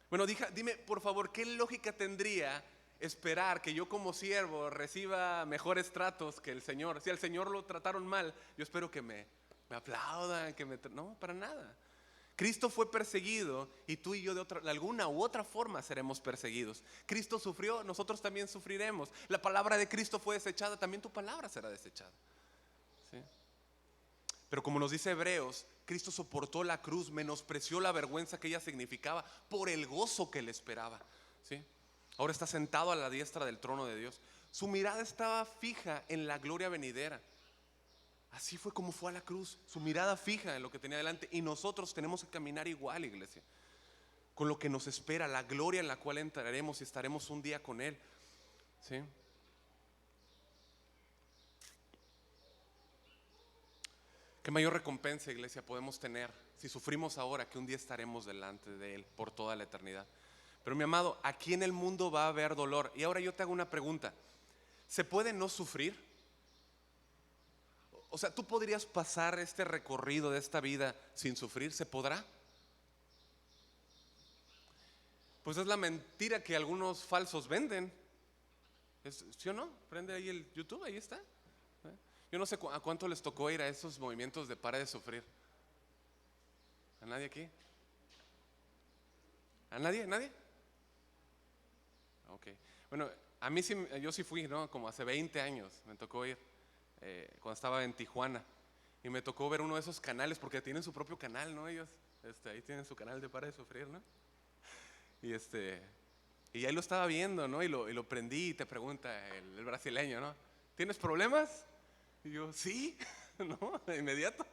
Bueno, dime por favor, ¿qué lógica tendría esperar que yo como siervo reciba mejores tratos que el Señor? Si al Señor lo trataron mal, yo espero que me aplaudan, no, para nada. Cristo fue perseguido y tú y yo de alguna u otra forma seremos perseguidos. Cristo sufrió, nosotros también sufriremos. La palabra de Cristo fue desechada, también tu palabra será desechada, ¿sí? Pero como nos dice Hebreos, Cristo soportó la cruz, menospreció la vergüenza que ella significaba por el gozo que le esperaba, ¿sí? Ahora está sentado a la diestra del trono de Dios. Su mirada estaba fija en la gloria venidera. Así fue como fue a la cruz, su mirada fija en lo que tenía delante. Y nosotros tenemos que caminar igual, iglesia, con lo que nos espera, la gloria en la cual entraremos y estaremos un día con Él, ¿sí? ¿Qué mayor recompensa, iglesia, podemos tener si sufrimos ahora que un día estaremos delante de Él por toda la eternidad? Pero mi amado, aquí en el mundo va a haber dolor. Y ahora yo te hago una pregunta: ¿se puede no sufrir? O sea, ¿tú podrías pasar este recorrido de esta vida sin sufrir? ¿Se podrá? Pues es la mentira que algunos falsos venden. ¿Sí o no? Prende ahí el YouTube, ahí está. Yo no sé a cuánto les tocó ir a esos movimientos de para de sufrir. ¿A nadie aquí? ¿A nadie? ¿Nadie? Ok. Bueno, a mí sí, yo sí fui, ¿no? Como hace 20 años me tocó ir, cuando estaba en Tijuana. Y me tocó ver uno de esos canales, porque tienen su propio canal, ¿no? Ellos, ahí tienen su canal de para de sufrir, ¿no? Y y ahí lo estaba viendo, ¿no? Y lo prendí y te pregunta el brasileño, ¿no? ¿Tienes problemas? Y yo, sí, ¿no? De inmediato,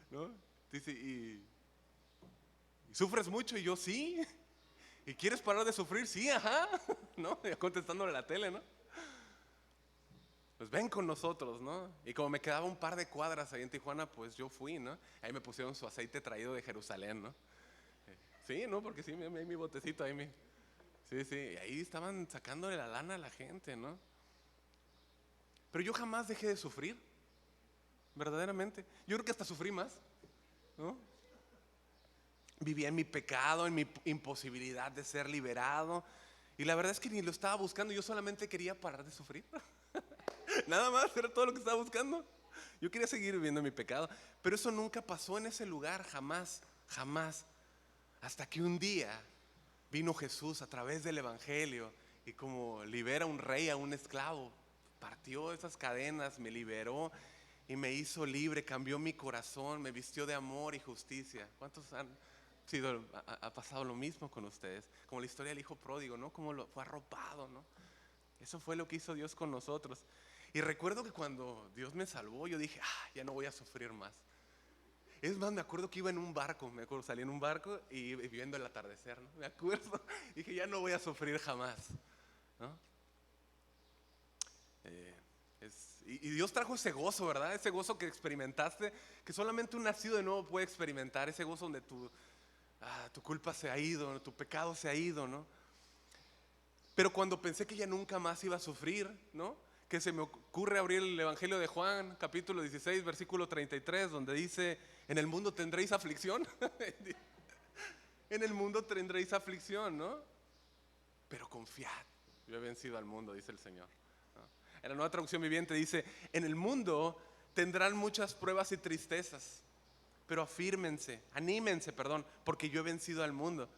¿no? Dice, ¿y sufres mucho? Y yo, sí. ¿Y quieres parar de sufrir? Sí, ajá, ¿no? Y contestándole a la tele, ¿no? Pues ven con nosotros, ¿no? Y como me quedaba un par de cuadras ahí en Tijuana, pues yo fui, ¿no? Ahí me pusieron su aceite traído de Jerusalén, ¿no? Sí, ¿no? Porque sí, mi botecito ahí, sí, sí, y ahí estaban sacándole la lana a la gente, ¿no? Pero yo jamás dejé de sufrir, verdaderamente. Yo creo que hasta sufrí más, ¿no? Vivía en mi pecado, en mi imposibilidad de ser liberado. Y la verdad es que ni lo estaba buscando, yo solamente quería parar de sufrir. Nada más, era todo lo que estaba buscando. Yo quería seguir viviendo mi pecado. Pero eso nunca pasó en ese lugar, jamás, jamás. Hasta que un día vino Jesús a través del Evangelio y como libera a un rey, a un esclavo, partió esas cadenas, me liberó y me hizo libre, cambió mi corazón, me vistió de amor y justicia. ¿Cuántos ha pasado lo mismo con ustedes? Como la historia del hijo pródigo, ¿no? Como fue arropado, ¿no? Eso fue lo que hizo Dios con nosotros. Y recuerdo que cuando Dios me salvó, yo dije, ya no voy a sufrir más. Es más, me acuerdo que iba en un barco, salí en un barco y viendo el atardecer, ¿no? Me acuerdo, dije, ya no voy a sufrir jamás, ¿no? Y Dios trajo ese gozo, ¿verdad? Ese gozo que experimentaste, que solamente un nacido de nuevo puede experimentar. Ese gozo donde tu culpa se ha ido, tu pecado se ha ido, ¿no? Pero cuando pensé que ya nunca más iba a sufrir, ¿no? Que se me ocurre abrir el Evangelio de Juan, capítulo 16, versículo 33, donde dice, en el mundo tendréis aflicción. En el mundo tendréis aflicción, ¿no? Pero confiad, yo he vencido al mundo, dice el Señor, ¿no? En la Nueva Traducción Viviente dice, en el mundo tendrán muchas pruebas y tristezas, pero anímense, porque yo he vencido al mundo.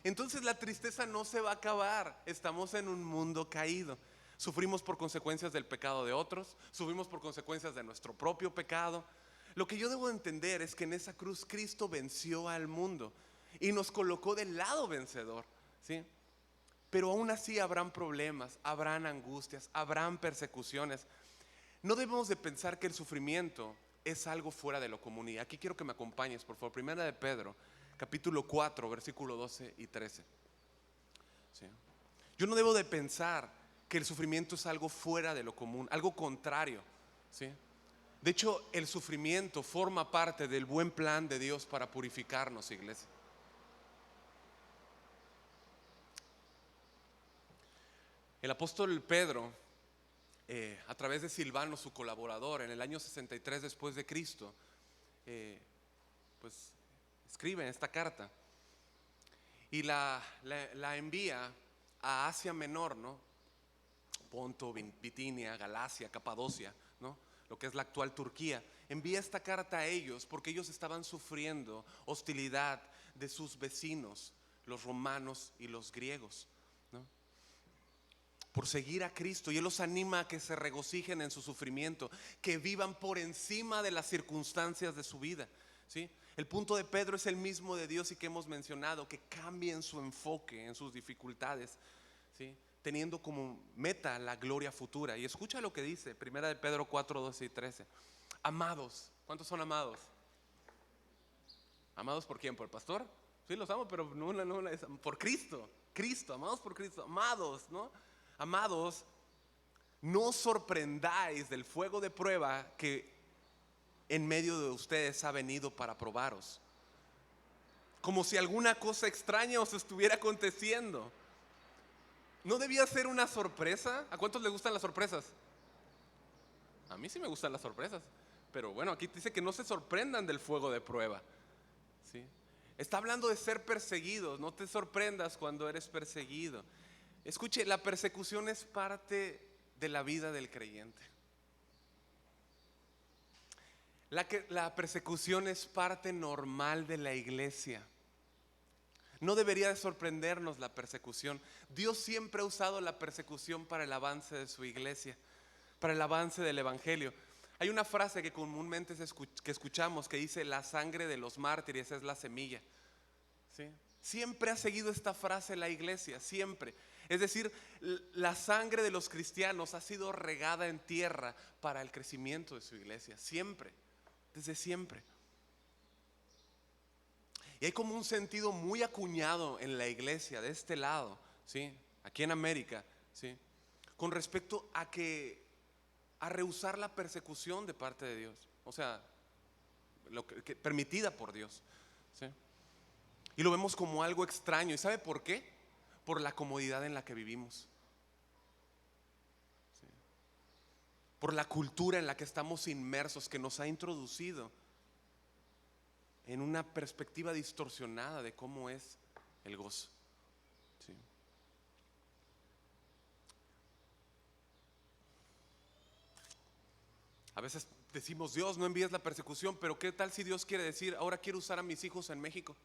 Entonces la tristeza no se va a acabar. Estamos en un mundo caído. Sufrimos por consecuencias del pecado de otros, sufrimos por consecuencias de nuestro propio pecado. Lo que yo debo entender es que en esa cruz Cristo venció al mundo y nos colocó del lado vencedor, ¿sí? Pero aún así habrán problemas, habrán angustias, habrán persecuciones. No debemos de pensar que el sufrimiento es algo fuera de lo común. Y aquí quiero que me acompañes, por favor. Primera de Pedro, capítulo 4, versículo 12 y 13. ¿Sí? Yo no debo de pensar que el sufrimiento es algo fuera de lo común, algo contrario. ¿Sí? De hecho, el sufrimiento forma parte del buen plan de Dios para purificarnos, iglesia. El apóstol Pedro, a través de Silvano, su colaborador, en el año 63 después de Cristo, pues escribe esta carta y la envía a Asia Menor, ¿no? Ponto, Bitinia, Galacia, Capadocia, ¿no? Lo que es la actual Turquía. Envía esta carta a ellos porque ellos estaban sufriendo hostilidad de sus vecinos, los romanos y los griegos, ¿no? Por seguir a Cristo, y Él los anima a que se regocijen en su sufrimiento, que vivan por encima de las circunstancias de su vida, ¿sí? El punto de Pedro es el mismo de Dios y que hemos mencionado, que cambien su enfoque en sus dificultades, ¿sí? Teniendo como meta la gloria futura. Y escucha lo que dice Primera de Pedro 4, 12 y 13. Amados, ¿cuántos son amados? ¿Amados por quién? ¿Por el pastor? Sí, los amo, pero no, por Cristo. Cristo, amados por Cristo, amados, ¿no? Amados, no os sorprendáis del fuego de prueba que en medio de ustedes ha venido para probaros, como si alguna cosa extraña os estuviera aconteciendo. ¿No debía ser una sorpresa? ¿A cuántos les gustan las sorpresas? A mí sí me gustan las sorpresas, pero bueno, aquí dice que no se sorprendan del fuego de prueba, ¿sí? Está hablando de ser perseguidos. No te sorprendas cuando eres perseguido. Escuche, la persecución es parte de la vida del creyente. La persecución es parte normal de la iglesia. No debería de sorprendernos la persecución. Dios siempre ha usado la persecución para el avance de su iglesia, para el avance del evangelio. Hay una frase que comúnmente escuchamos que dice: la sangre de los mártires es la semilla, ¿sí? Siempre ha seguido esta frase la iglesia, siempre. Es decir, la sangre de los cristianos ha sido regada en tierra para el crecimiento de su iglesia, siempre, desde siempre. Y hay como un sentido muy acuñado en la iglesia de este lado, ¿sí? Aquí en América, ¿sí? Con respecto a rehusar la persecución de parte de Dios, o sea, permitida por Dios, ¿sí? Y lo vemos como algo extraño. ¿Y sabe por qué? Por la comodidad en la que vivimos, ¿sí? Por la cultura en la que estamos inmersos, que nos ha introducido en una perspectiva distorsionada de cómo es el gozo, ¿sí? A veces decimos: Dios, no envíes la persecución, pero ¿qué tal si Dios quiere decir: ahora quiero usar a mis hijos en México?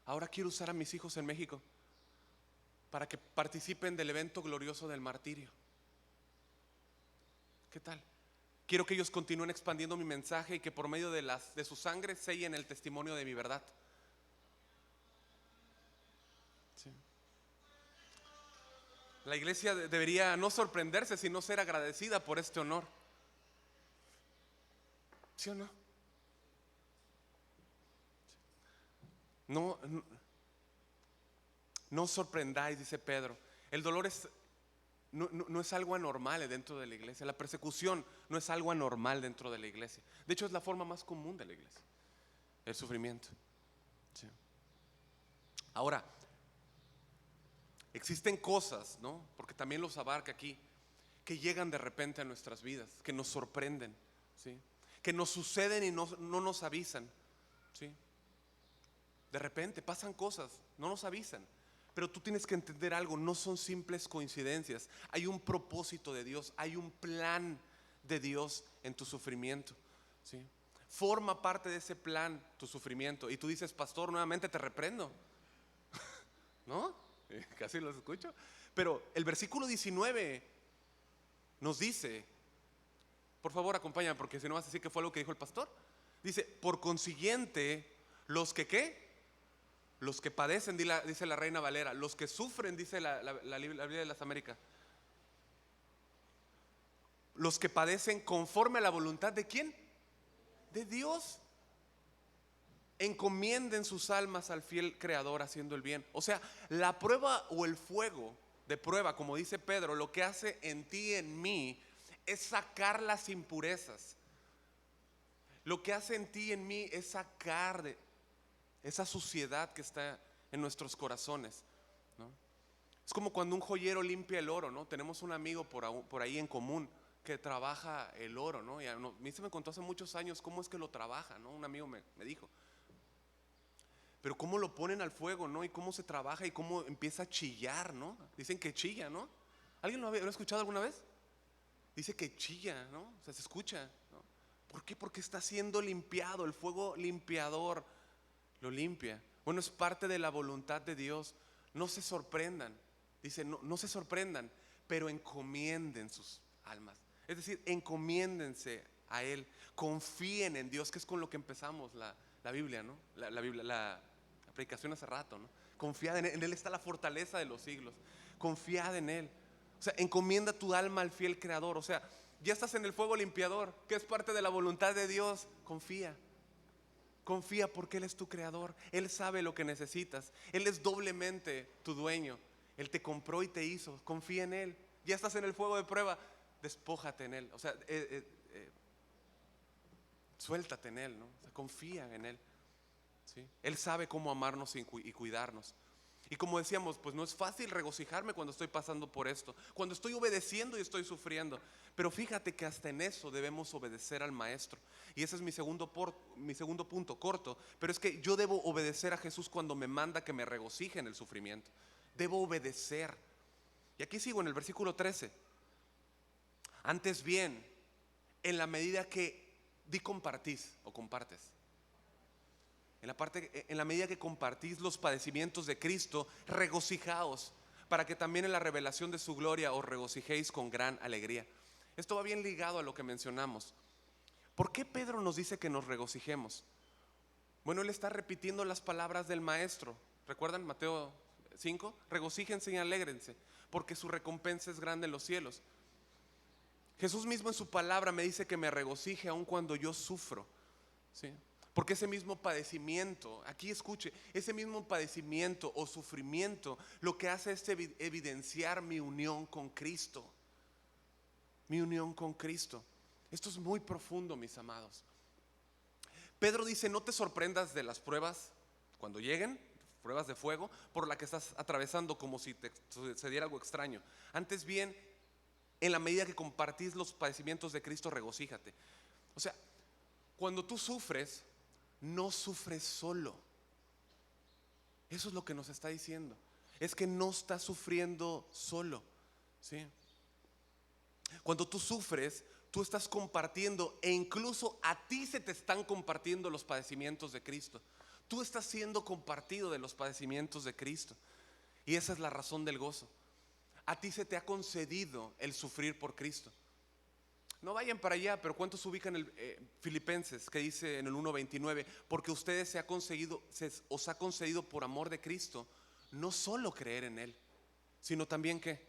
Ahora quiero usar a mis hijos en México para que participen del evento glorioso del martirio. ¿Qué tal? Quiero que ellos continúen expandiendo mi mensaje y que por medio de su sangre sellen el testimonio de mi verdad, ¿sí? La iglesia debería no sorprenderse, sino ser agradecida por este honor, ¿sí o no? No, no os sorprendáis, dice Pedro. El dolor no es algo anormal dentro de la iglesia. La persecución no es algo anormal dentro de la iglesia. De hecho, es la forma más común de la iglesia, el sufrimiento, ¿sí? Ahora, existen cosas, ¿no? Porque también los abarca aquí, que llegan de repente a nuestras vidas, que nos sorprenden, ¿sí? Que nos suceden y no nos avisan, ¿sí? De repente pasan cosas, no nos avisan. Pero tú tienes que entender algo: no son simples coincidencias. Hay un propósito de Dios, hay un plan de Dios en tu sufrimiento, ¿sí? Forma parte de ese plan tu sufrimiento. Y tú dices: pastor, nuevamente te reprendo, ¿no? Casi los escucho. Pero el versículo 19 nos dice, por favor acompáñame porque si no vas a decir que fue algo que dijo el pastor. Dice: por consiguiente, los que ¿qué? Los que padecen, dice la Reina Valera. Los que sufren, dice la Biblia de las Américas. Los que padecen conforme a la voluntad ¿de quién? De Dios. Encomienden sus almas al fiel Creador haciendo el bien. O sea, la prueba o el fuego de prueba, como dice Pedro, lo que hace en ti y en mí es sacar las impurezas. Lo que hace en ti y en mí es sacar de esa suciedad que está en nuestros corazones, ¿no? Es como cuando un joyero limpia el oro, ¿no? Tenemos un amigo por ahí en común que trabaja el oro, ¿no? Y a mí se me contó hace muchos años cómo es que lo trabaja, ¿no? Un amigo me dijo. Pero cómo lo ponen al fuego, ¿no? Y cómo se trabaja y cómo empieza a chillar, ¿no? Dicen que chilla, ¿no? ¿Alguien lo había escuchado alguna vez? Dice que chilla, ¿no? O sea, se escucha, ¿no? ¿Por qué? Porque está siendo limpiado. El fuego limpiador lo limpia. Bueno, es parte de la voluntad de Dios. No se sorprendan. Dice, no se sorprendan, pero encomienden sus almas. Es decir, encomiéndense a Él. Confíen en Dios, que es con lo que empezamos la Biblia, ¿no? La predicación hace rato, ¿no? Confiad en Él está la fortaleza de los siglos. Confiad en Él. O sea, encomienda tu alma al fiel Creador. O sea, ya estás en el fuego limpiador, que es parte de la voluntad de Dios. Confía. Confía porque Él es tu Creador. Él sabe lo que necesitas. Él es doblemente tu dueño. Él te compró y te hizo. Confía en Él. Ya estás en el fuego de prueba. Despójate en Él. O sea, suéltate en Él, ¿no? O sea, confía en Él, ¿sí? Él sabe cómo amarnos y cuidarnos. Y como decíamos, pues no es fácil regocijarme cuando estoy pasando por esto, cuando estoy obedeciendo y estoy sufriendo. Pero fíjate que hasta en eso debemos obedecer al Maestro. Y ese es mi segundo punto corto. Pero es que yo debo obedecer a Jesús cuando me manda que me regocije en el sufrimiento. Debo obedecer. Y aquí sigo en el versículo 13. Antes bien, en la medida que compartís o compartes. En la medida que compartís los padecimientos de Cristo, regocijaos, para que también en la revelación de su gloria os regocijéis con gran alegría. Esto va bien ligado a lo que mencionamos. ¿Por qué Pedro nos dice que nos regocijemos? Bueno, él está repitiendo las palabras del Maestro. ¿Recuerdan Mateo 5? Regocíjense y alégrense, porque su recompensa es grande en los cielos. Jesús mismo en su palabra me dice que me regocije aun cuando yo sufro, ¿sí? Porque ese mismo padecimiento, aquí escuche, ese mismo padecimiento o sufrimiento lo que hace es evidenciar mi unión con Cristo. Mi unión con Cristo. Esto es muy profundo, mis amados. Pedro dice, no te sorprendas de las pruebas cuando lleguen, pruebas de fuego, por la que estás atravesando como si te sucediera algo extraño. Antes bien, en la medida que compartís los padecimientos de Cristo, regocíjate. O sea, cuando tú sufres, no sufres solo. Eso es lo que nos está diciendo. Es que no estás sufriendo solo, ¿sí? Cuando tú sufres, tú estás compartiendo, e incluso a ti se te están compartiendo los padecimientos de Cristo. Tú estás siendo compartido de los padecimientos de Cristo. Y esa es la razón del gozo. A ti se te ha concedido el sufrir por Cristo. No vayan para allá, pero ¿cuántos ubican el Filipenses que dice en el 1:29? Porque ustedes os ha concedido por amor de Cristo no solo creer en Él, sino también ¿qué?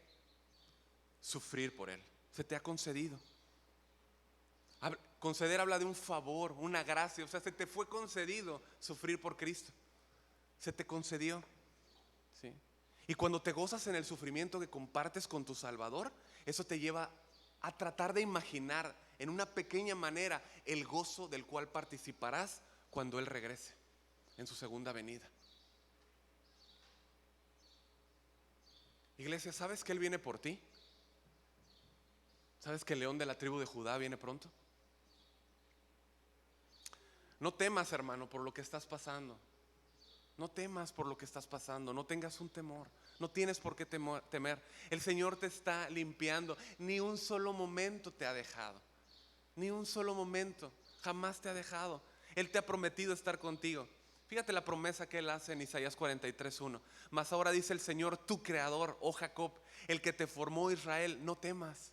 Sufrir por Él. Se te ha concedido. Conceder habla de un favor, una gracia. O sea, se te fue concedido sufrir por Cristo. Se te concedió, ¿sí? Y cuando te gozas en el sufrimiento que compartes con tu Salvador, eso te lleva a tratar de imaginar en una pequeña manera el gozo del cual participarás cuando Él regrese en su segunda venida. Iglesia, ¿sabes que Él viene por ti? ¿Sabes que el león de la tribu de Judá viene pronto? No temas, hermano, por lo que estás pasando. No temas por lo que estás pasando. No tengas un temor. No tienes por qué temer. El Señor te está limpiando. Ni un solo momento te ha dejado. Ni un solo momento. Jamás te ha dejado. Él te ha prometido estar contigo. Fíjate la promesa que Él hace en Isaías 43:1. Mas ahora dice el Señor, tu creador, oh Jacob, el que te formó, Israel, no temas.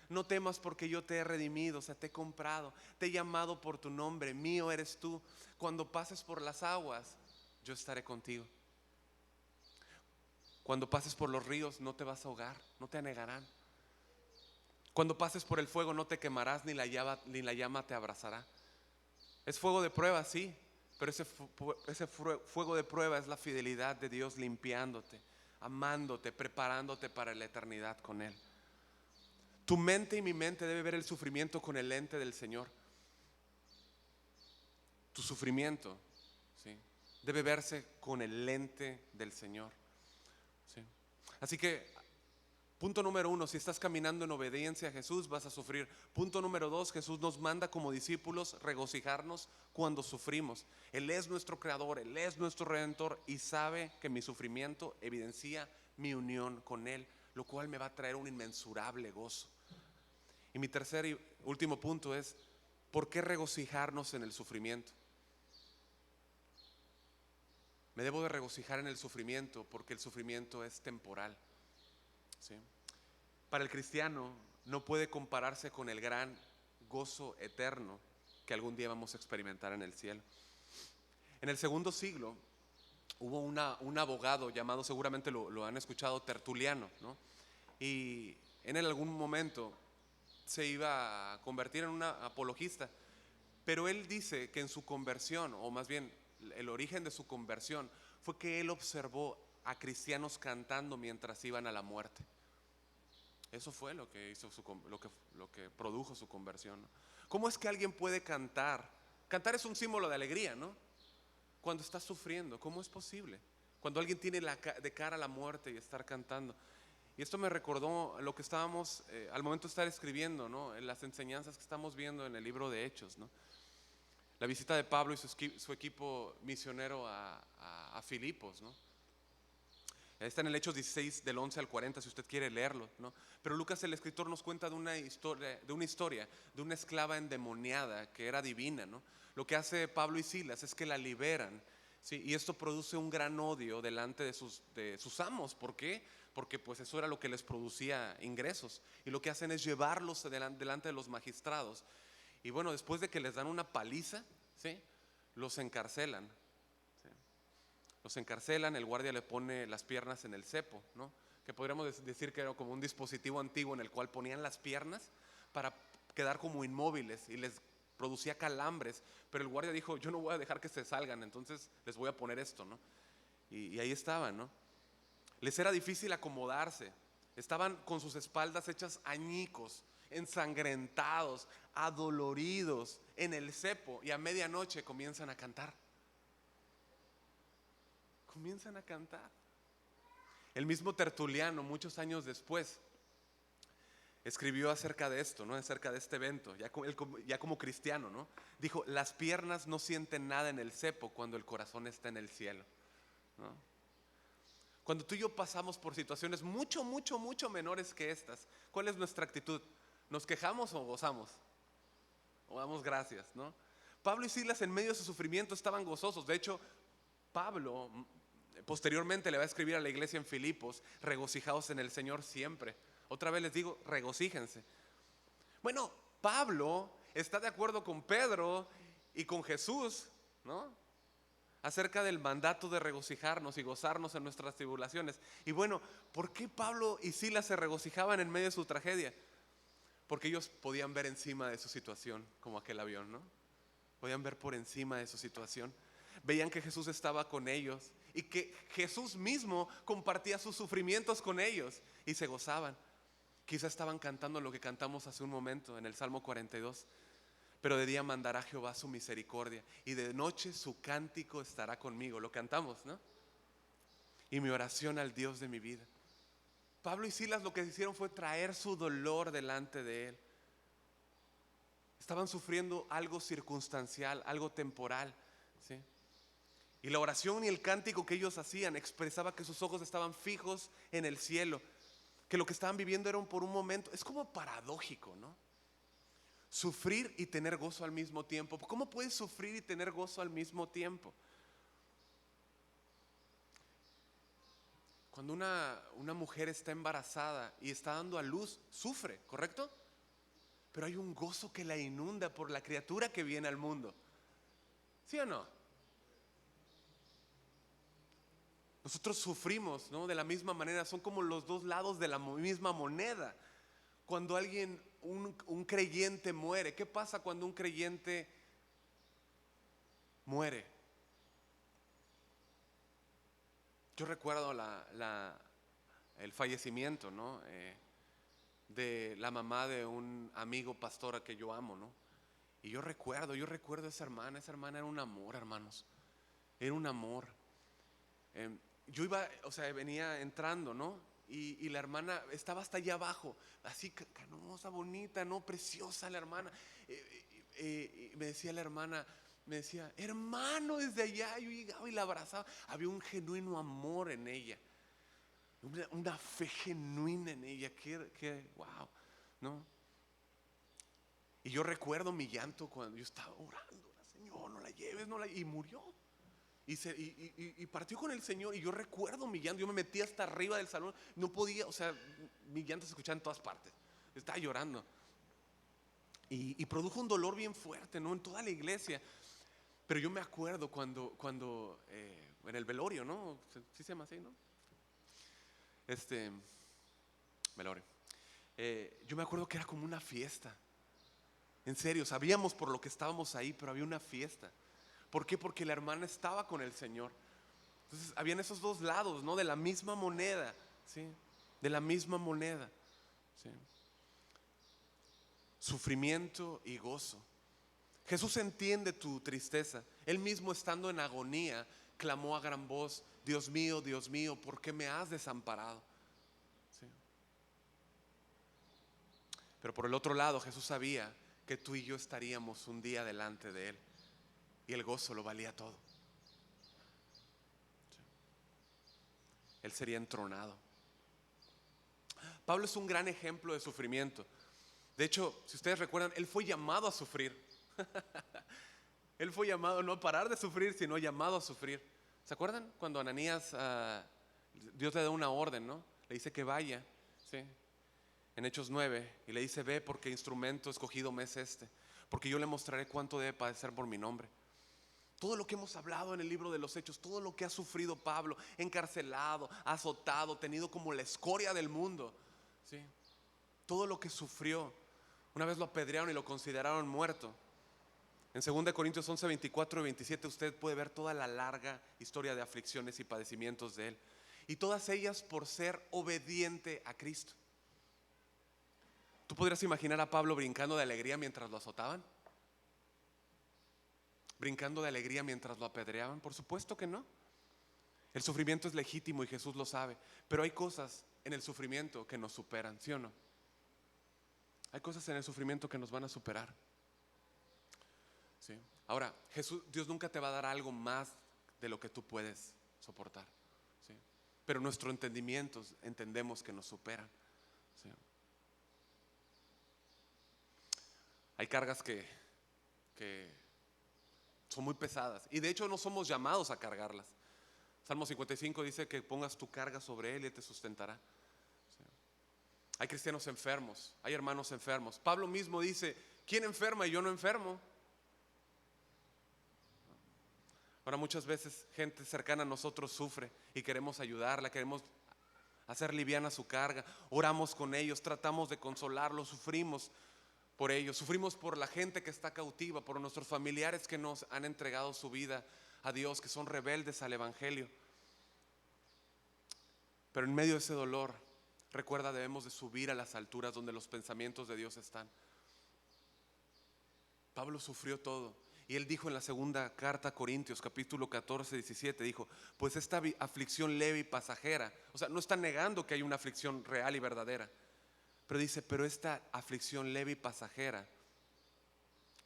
No temas porque yo te he redimido, o sea, te he comprado, te he llamado por tu nombre, mío eres tú. Cuando pases por las aguas, yo estaré contigo. Cuando pases por los ríos no te vas a ahogar, no te anegarán. Cuando pases por el fuego no te quemarás, ni la llama te abrazará. Es fuego de prueba, sí, pero ese fuego de prueba es la fidelidad de Dios limpiándote, amándote, preparándote para la eternidad con Él. Tu mente y mi mente debe ver el sufrimiento con el lente del Señor. Tu sufrimiento, ¿sí?, debe verse con el lente del Señor, ¿sí? Así que, punto número 1, si estás caminando en obediencia a Jesús vas a sufrir. Punto número 2, Jesús nos manda como discípulos regocijarnos cuando sufrimos. Él es nuestro creador, Él es nuestro redentor y sabe que mi sufrimiento evidencia mi unión con Él, lo cual me va a traer un inmensurable gozo. Y mi tercer y último punto es, ¿por qué regocijarnos en el sufrimiento? Me debo de regocijar en el sufrimiento porque el sufrimiento es temporal, ¿sí? Para el cristiano no puede compararse con el gran gozo eterno que algún día vamos a experimentar en el cielo. En el segundo siglo hubo un abogado llamado, seguramente lo han escuchado, Tertuliano, ¿no? Y en algún momento se iba a convertir en un apologista, pero él dice que en su conversión, o más bien el origen de su conversión, fue que él observó a cristianos cantando mientras iban a la muerte. Eso fue lo que hizo lo que produjo su conversión, ¿no? ¿Cómo es que alguien puede cantar? Cantar es un símbolo de alegría, ¿no? Cuando estás sufriendo, ¿cómo es posible? Cuando alguien tiene de cara a la muerte y estar cantando. Y esto me recordó lo que estábamos al momento de estar escribiendo, ¿no?, en las enseñanzas que estamos viendo en el libro de Hechos, ¿no? La visita de Pablo y su equipo misionero a Filipos, ¿no? Está en el Hechos 16 del 11 al 40 si usted quiere leerlo, ¿no? Pero Lucas el escritor nos cuenta de una historia de una esclava endemoniada que era divina, ¿no? Lo que hace Pablo y Silas es que la liberan, ¿sí? Y esto produce un gran odio delante de sus amos. ¿Por qué? Porque pues eso era lo que les producía ingresos. Y lo que hacen es llevarlos delante de los magistrados. Y bueno, después de que les dan una paliza, ¿sí?, los encarcelan. Los encarcelan, el guardia le pone las piernas en el cepo, ¿no?, que podríamos decir que era como un dispositivo antiguo en el cual ponían las piernas para quedar como inmóviles y les producía calambres, pero el guardia dijo, yo no voy a dejar que se salgan, entonces les voy a poner esto, ¿no? Y ahí estaban, ¿no? Les era difícil acomodarse, estaban con sus espaldas hechas añicos, ensangrentados, adoloridos en el cepo, y a medianoche comienzan a cantar. Comienzan a cantar. El mismo Tertuliano, muchos años después, escribió acerca de esto, ¿no?, acerca de este evento, ya como cristiano, ¿no? Dijo, las piernas no sienten nada en el cepo cuando el corazón está en el cielo, ¿no? Cuando tú y yo pasamos por situaciones mucho, mucho, mucho menores que estas, ¿cuál es nuestra actitud? ¿Nos quejamos o gozamos? O damos gracias, ¿no? Pablo y Silas en medio de su sufrimiento estaban gozosos. De hecho, Pablo posteriormente le va a escribir a la iglesia en Filipos, regocijaos en el Señor siempre. Otra vez les digo, regocíjense. Bueno, Pablo está de acuerdo con Pedro y con Jesús, ¿no?, acerca del mandato de regocijarnos y gozarnos en nuestras tribulaciones. Y bueno, ¿por qué Pablo y Silas se regocijaban en medio de su tragedia? Porque ellos podían ver encima de su situación, como aquel avión, ¿no? Podían ver por encima de su situación. Veían que Jesús estaba con ellos y que Jesús mismo compartía sus sufrimientos con ellos y se gozaban. Quizá estaban cantando lo que cantamos hace un momento en el Salmo 42. Pero de día mandará Jehová su misericordia y de noche su cántico estará conmigo. Lo cantamos, ¿no? Y mi oración al Dios de mi vida. Pablo y Silas lo que hicieron fue traer su dolor delante de él. Estaban sufriendo algo circunstancial, algo temporal, ¿sí? Y la oración y el cántico que ellos hacían expresaba que sus ojos estaban fijos en el cielo, que lo que estaban viviendo era por un momento. Es como paradójico, ¿no? Sufrir y tener gozo al mismo tiempo. ¿Cómo puedes sufrir y tener gozo al mismo tiempo? Cuando una mujer está embarazada y está dando a luz, sufre, ¿correcto? Pero hay un gozo que la inunda por la criatura que viene al mundo. ¿Sí o no? Nosotros sufrimos, ¿no? De la misma manera, son como los dos lados de la misma moneda. Cuando alguien, un creyente muere, ¿qué pasa cuando un creyente muere? Yo recuerdo el fallecimiento, ¿no? De la mamá de un amigo pastor que yo amo, ¿no? Y yo recuerdo a esa hermana era un amor, hermanos, era un amor. Yo iba, o sea, venía entrando, ¿no? Y la hermana estaba hasta allá abajo, así canosa, bonita, ¿no? Preciosa la hermana. Y me decía la hermana, me decía, hermano, desde allá. Yo llegaba y la abrazaba. Había un genuino amor en ella, una fe genuina en ella, que wow, ¿no? Y yo recuerdo mi llanto cuando yo estaba orando, Señor, no la lleves, y murió. Y partió con el Señor. Y yo recuerdo mi llanto. Yo me metí hasta arriba del salón. No podía, o sea, mi llanto se escuchaba en todas partes. Estaba llorando. Y produjo un dolor bien fuerte, ¿no? En toda la iglesia. Pero yo me acuerdo cuando en el velorio, ¿no? ¿Sí se llama así, no? Velorio. Yo me acuerdo que era como una fiesta. En serio, sabíamos por lo que estábamos ahí, pero había una fiesta. ¿Por qué? Porque la hermana estaba con el Señor. Entonces habían esos dos lados, ¿no? De la misma moneda, ¿sí? De la misma moneda, ¿sí? Sufrimiento y gozo. Jesús entiende tu tristeza. Él mismo, estando en agonía, clamó a gran voz: Dios mío, ¿por qué me has desamparado? ¿Sí? Pero por el otro lado, Jesús sabía que tú y yo estaríamos un día delante de Él, y el gozo lo valía todo. Él sería entronado. Pablo es un gran ejemplo de sufrimiento. De hecho, si ustedes recuerdan, él fue llamado a sufrir. Él fue llamado no a parar de sufrir, sino llamado a sufrir. ¿Se acuerdan cuando Ananías, Dios le da una orden, ¿no? Le dice que vaya, ¿sí? En Hechos 9, y le dice: ve, porque instrumento escogido me es porque yo le mostraré cuánto debe padecer por mi nombre. Todo lo que hemos hablado en el libro de los Hechos, todo lo que ha sufrido Pablo, encarcelado, azotado, tenido como la escoria del mundo, ¿sí? Todo lo que sufrió. Una vez lo apedrearon y lo consideraron muerto. En 2 Corintios 11, 24 y 27 usted puede ver toda la larga historia de aflicciones y padecimientos de él, y todas ellas por ser obediente a Cristo. ¿Tú podrías imaginar a Pablo brincando de alegría mientras lo azotaban? ¿Brincando de alegría mientras lo apedreaban? Por supuesto que no. El sufrimiento es legítimo y Jesús lo sabe, pero hay cosas en el sufrimiento que nos superan, ¿sí o no? Hay cosas en el sufrimiento que nos van a superar, ¿sí? Ahora, Dios nunca te va a dar algo más de lo que tú puedes soportar, ¿sí? Pero nuestro entendimiento, entendemos que nos superan, ¿sí? Hay cargas que son muy pesadas, y de hecho no somos llamados a cargarlas. Salmo 55 dice que pongas tu carga sobre Él y Él te sustentará, ¿sí? Hay cristianos enfermos, hay hermanos enfermos. Pablo mismo dice: ¿quién enferma y yo no enfermo? Ahora, muchas veces gente cercana a nosotros sufre y queremos ayudarla, queremos hacer liviana su carga, oramos con ellos, tratamos de consolarlos, sufrimos por ellos, sufrimos por la gente que está cautiva, por nuestros familiares que nos han entregado su vida a Dios, que son rebeldes al Evangelio. Pero en medio de ese dolor, recuerda, debemos de subir a las alturas donde los pensamientos de Dios están. Pablo sufrió todo, y él dijo en la segunda carta a Corintios, capítulo 14, 17, dijo: pues esta aflicción leve y pasajera, o sea, no está negando que hay una aflicción real y verdadera, pero dice: pero esta aflicción leve y pasajera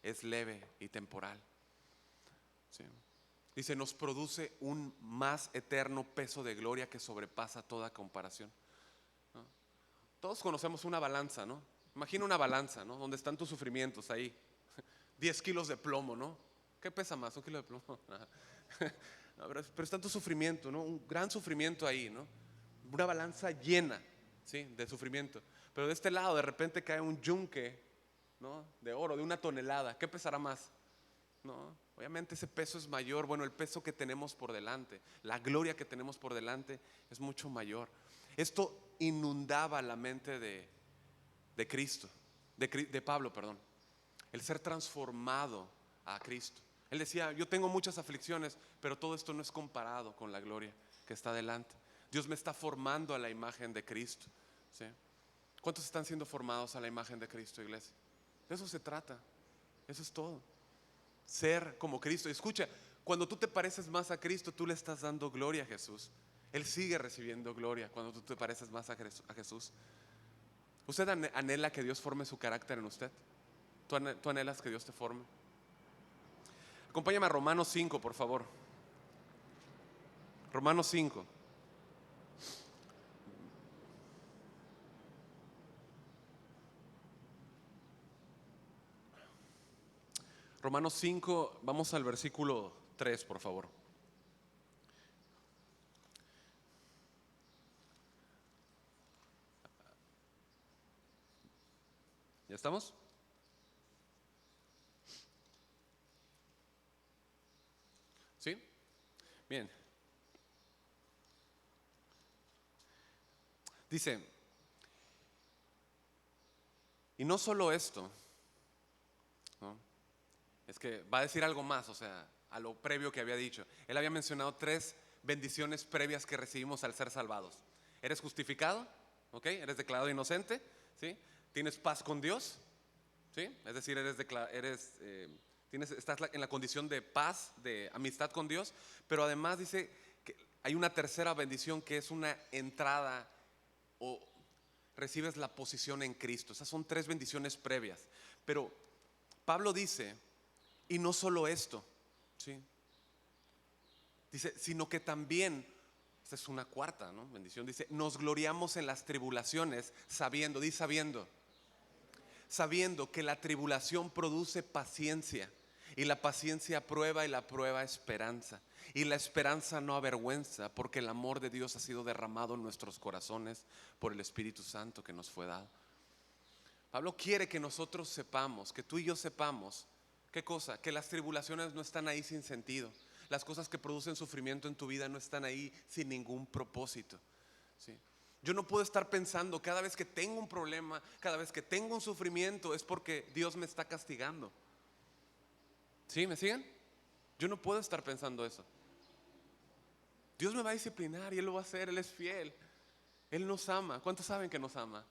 es leve y temporal, ¿sí? Dice: nos produce un más eterno peso de gloria que sobrepasa toda comparación, ¿no? Todos conocemos una balanza, ¿no? Imagina una balanza, ¿no? Donde están tus sufrimientos ahí. 10 kilos de plomo, ¿no? ¿Qué pesa más? ¿Un kilo de plomo? No, pero está tu sufrimiento, ¿no? Un gran sufrimiento ahí, ¿no? Una balanza llena, ¿sí? De sufrimiento. Pero de este lado de repente cae un yunque, ¿no? De oro, de 1 tonelada. ¿Qué pesará más? ¿No? Obviamente ese peso es mayor. Bueno, el peso que tenemos por delante, la gloria que tenemos por delante es mucho mayor. Esto inundaba la mente de Cristo, de Pablo, perdón. El ser transformado a Cristo. Él decía, yo tengo muchas aflicciones, pero todo esto no es comparado con la gloria que está delante. Dios me está formando a la imagen de Cristo, ¿sí? ¿Cuántos están siendo formados a la imagen de Cristo, iglesia? De eso se trata. Eso es todo. Ser como Cristo. Escucha, cuando tú te pareces más a Cristo, tú le estás dando gloria a Jesús. Él sigue recibiendo gloria cuando tú te pareces más a Jesús. ¿Usted anhela que Dios forme su carácter en usted? ¿Tú anhelas que Dios te forme? Acompáñame a Romanos 5, por favor. Romanos 5. Romanos 5, vamos al versículo 3, por favor. ¿Ya estamos? ¿Sí? Bien. Dice, y no solo esto, ¿no? Es que va a decir algo más, o sea, a lo previo que había dicho. Él había mencionado 3 bendiciones previas que recibimos al ser salvados. Eres justificado, ¿ok? Eres declarado inocente, ¿sí? Tienes paz con Dios, ¿sí? Es decir, estás en la condición de paz, de amistad con Dios. Pero además dice que hay una tercera bendición que es una entrada, o recibes la posición en Cristo. Esas son 3 bendiciones previas. Pero Pablo dice, y no solo esto, ¿sí? Dice, sino que también, esta es una cuarta, ¿no?, bendición. Dice, nos gloriamos en las tribulaciones, sabiendo, sabiendo que la tribulación produce paciencia, y la paciencia prueba, y la prueba esperanza, y la esperanza no avergüenza, porque el amor de Dios ha sido derramado en nuestros corazones por el Espíritu Santo que nos fue dado. Pablo quiere que nosotros sepamos, que tú y yo sepamos, ¿qué cosa? Que las tribulaciones no están ahí sin sentido. Las cosas que producen sufrimiento en tu vida no están ahí sin ningún propósito, ¿sí? Yo no puedo estar pensando cada vez que tengo un problema, cada vez que tengo un sufrimiento, es porque Dios me está castigando. ¿Sí? ¿Me siguen? Yo no puedo estar pensando eso. Dios me va a disciplinar y Él lo va a hacer. Él es fiel. Él nos ama. ¿Cuántos saben que nos ama?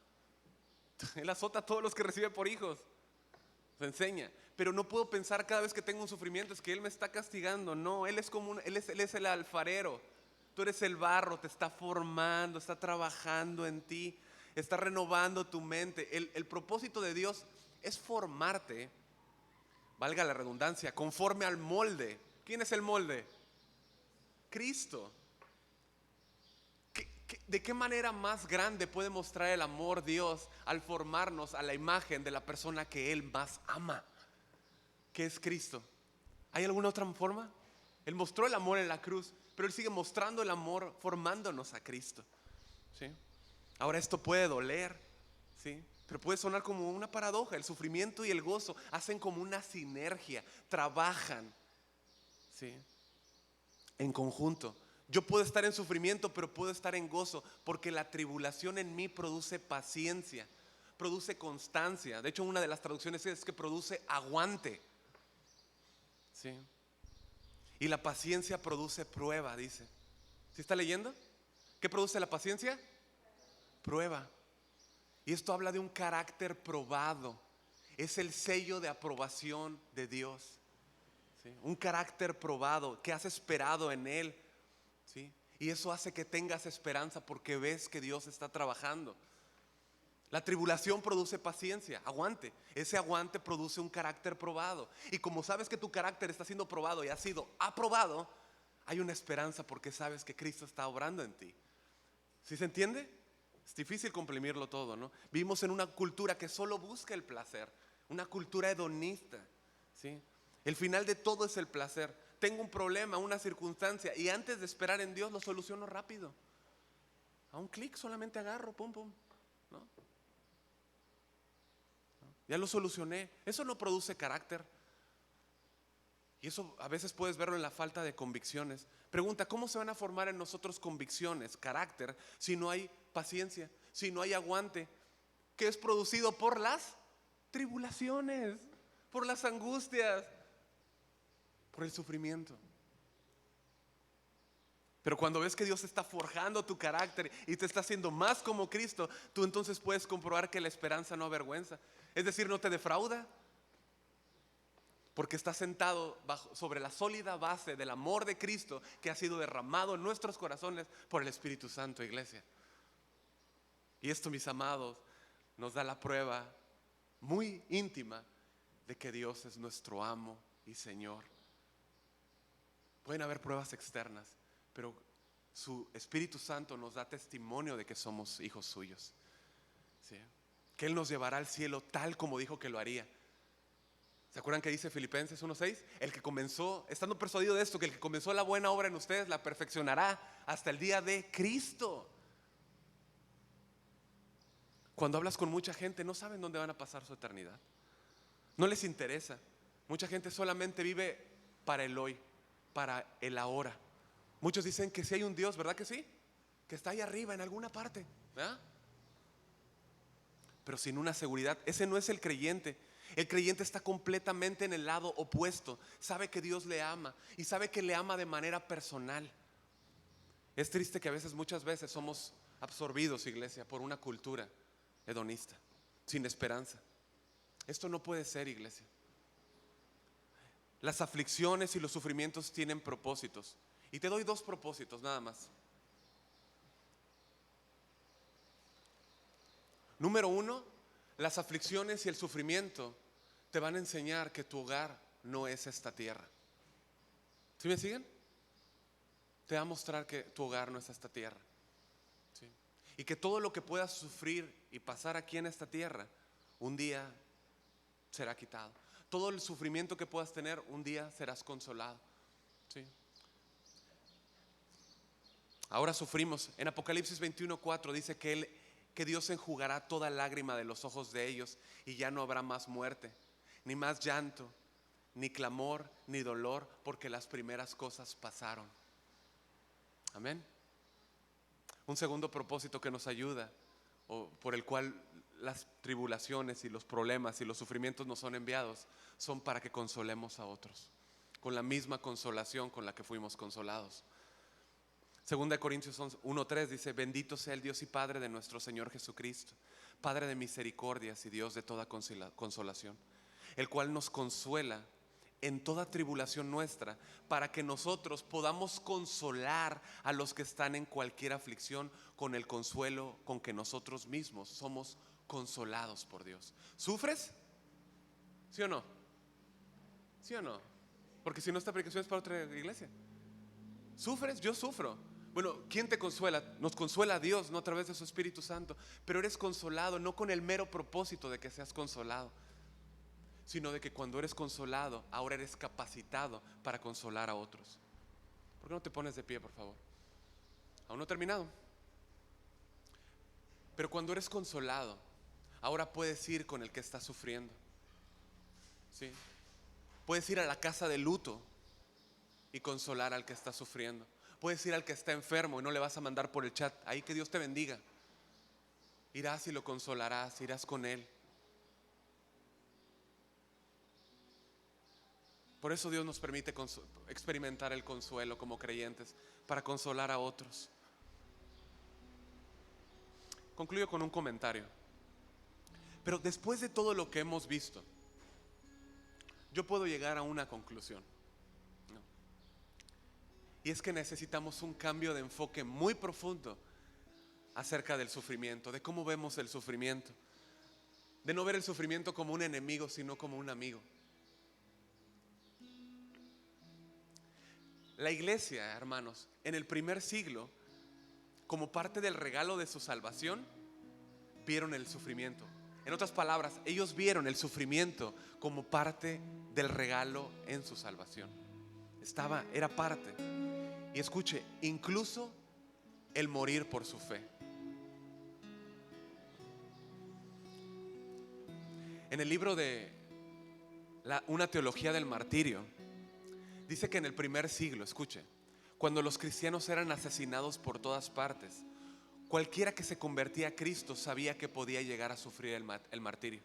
Él azota a todos los que recibe por hijos. Se enseña. Pero no puedo pensar cada vez que tengo un sufrimiento es que Él me está castigando. No, Él es como él es el alfarero. Tú eres el barro, te está formando, está trabajando en ti, está renovando tu mente. El propósito de Dios es formarte, valga la redundancia, conforme al molde. ¿Quién es el molde? Cristo. ¿De qué manera más grande puede mostrar el amor Dios al formarnos a la imagen de la persona que Él más ama, que es Cristo? ¿Hay alguna otra forma? Él mostró el amor en la cruz, pero Él sigue mostrando el amor formándonos a Cristo, ¿sí? Ahora esto puede doler, ¿sí?, pero puede sonar como una paradoja. El sufrimiento y el gozo hacen como una sinergia, trabajan, ¿sí?, en conjunto. Yo puedo estar en sufrimiento, pero puedo estar en gozo, porque la tribulación en mí produce paciencia, produce constancia. De hecho, una de las traducciones es que produce aguante, ¿sí? Y la paciencia produce prueba, dice. ¿Sí está leyendo? ¿Qué produce la paciencia? Prueba. Y esto habla de un carácter probado. Es el sello de aprobación de Dios, ¿sí? Un carácter probado, que has esperado en Él, ¿sí? Y eso hace que tengas esperanza porque ves que Dios está trabajando. La tribulación produce paciencia, aguante. Ese aguante produce un carácter probado. Y como sabes que tu carácter está siendo probado y ha sido aprobado, hay una esperanza porque sabes que Cristo está obrando en ti. ¿Sí se entiende? Es difícil comprimirlo todo, ¿no? Vivimos en una cultura que solo busca el placer, una cultura hedonista, ¿sí? El final de todo es el placer. Tengo un problema, una circunstancia, y antes de esperar en Dios lo soluciono rápido. A un clic solamente agarro, pum, pum, ¿no? Ya lo solucioné. Eso no produce carácter. Y eso a veces puedes verlo en la falta de convicciones. Pregunta, ¿cómo se van a formar en nosotros convicciones, carácter, si no hay paciencia, si no hay aguante, que es producido por las tribulaciones, por las angustias, por el sufrimiento? Pero cuando ves que Dios está forjando tu carácter y te está haciendo más como Cristo, tú entonces puedes comprobar que la esperanza no avergüenza. Es decir, no te defrauda, porque está sentado sobre la sólida base del amor de Cristo que ha sido derramado en nuestros corazones por el Espíritu Santo, iglesia. Y esto, mis amados, nos da la prueba muy íntima de que Dios es nuestro amo y Señor. Pueden haber pruebas externas, pero su Espíritu Santo nos da testimonio de que somos hijos suyos, ¿sí? Que Él nos llevará al cielo tal como dijo que lo haría. ¿Se acuerdan que dice Filipenses 1:6? El que comenzó, estando persuadido de esto, que el que comenzó la buena obra en ustedes la perfeccionará hasta el día de Cristo. Cuando hablas con mucha gente, no saben dónde van a pasar su eternidad. No les interesa. Mucha gente solamente vive para el hoy, para el ahora. Muchos dicen que sí hay un Dios, ¿verdad que sí? Que está ahí arriba en alguna parte, ¿verdad? Pero sin una seguridad. Ese no es el creyente. El creyente está completamente en el lado opuesto. Sabe que Dios le ama y sabe que le ama de manera personal. Es triste que a veces, muchas veces, somos absorbidos, iglesia, por una cultura hedonista, sin esperanza. Esto no puede ser, iglesia. Las aflicciones y los sufrimientos tienen propósitos. Y te doy 2 propósitos nada más. Número 1, las aflicciones y el sufrimiento te van a enseñar que tu hogar no es esta tierra. ¿Sí me siguen? Te va a mostrar que tu hogar no es esta tierra, ¿sí? Y que todo lo que puedas sufrir y pasar aquí en esta tierra, un día será quitado. Todo el sufrimiento que puedas tener, un día serás consolado, ¿sí? Ahora sufrimos. En Apocalipsis 21:4 dice que Dios enjugará toda lágrima de los ojos de ellos y ya no habrá más muerte, ni más llanto, ni clamor, ni dolor, porque las primeras cosas pasaron. Amén. Un segundo propósito que nos ayuda, o por el cual las tribulaciones y los problemas y los sufrimientos nos son enviados, son para que consolemos a otros con la misma consolación con la que fuimos consolados. Segunda de Corintios 1:3 dice: bendito sea el Dios y Padre de nuestro Señor Jesucristo, Padre de misericordias y Dios de toda consolación, el cual nos consuela en toda tribulación nuestra, para que nosotros podamos consolar a los que están en cualquier aflicción con el consuelo con que nosotros mismos somos consolados por Dios. ¿Sufres? ¿Sí o no? ¿Sí o no? Porque si no, esta predicación es para otra iglesia. ¿Sufres? Yo sufro. Bueno, ¿quién te consuela? Nos consuela Dios, no a través de su Espíritu Santo. Pero eres consolado no con el mero propósito de que seas consolado, sino de que cuando eres consolado, ahora eres capacitado para consolar a otros. ¿Por qué no te pones de pie, por favor? Aún no he terminado. Pero cuando eres consolado, ahora puedes ir con el que está sufriendo, ¿sí? Puedes ir a la casa de luto y consolar al que está sufriendo. Puedes ir al que está enfermo y no le vas a mandar por el chat: ahí que Dios te bendiga. Irás y lo consolarás, irás con él. Por eso Dios nos permite experimentar el consuelo como creyentes, para consolar a otros. Concluyo con un comentario. Pero después de todo lo que hemos visto, yo puedo llegar a una conclusión, ¿no? Y es que necesitamos un cambio de enfoque muy profundo acerca del sufrimiento, de cómo vemos el sufrimiento, de no ver el sufrimiento como un enemigo, sino como un amigo. La iglesia, hermanos, en el primer siglo, como parte del regalo de su salvación, vieron el sufrimiento. En otras palabras, ellos vieron el sufrimiento como parte del regalo en su salvación. Era parte. Y escuche, incluso el morir por su fe. En el libro de una teología del martirio, Dice que en el primer siglo, escuche, cuando los cristianos eran asesinados por todas partes, cualquiera que se convertía a Cristo sabía que podía llegar a sufrir el martirio.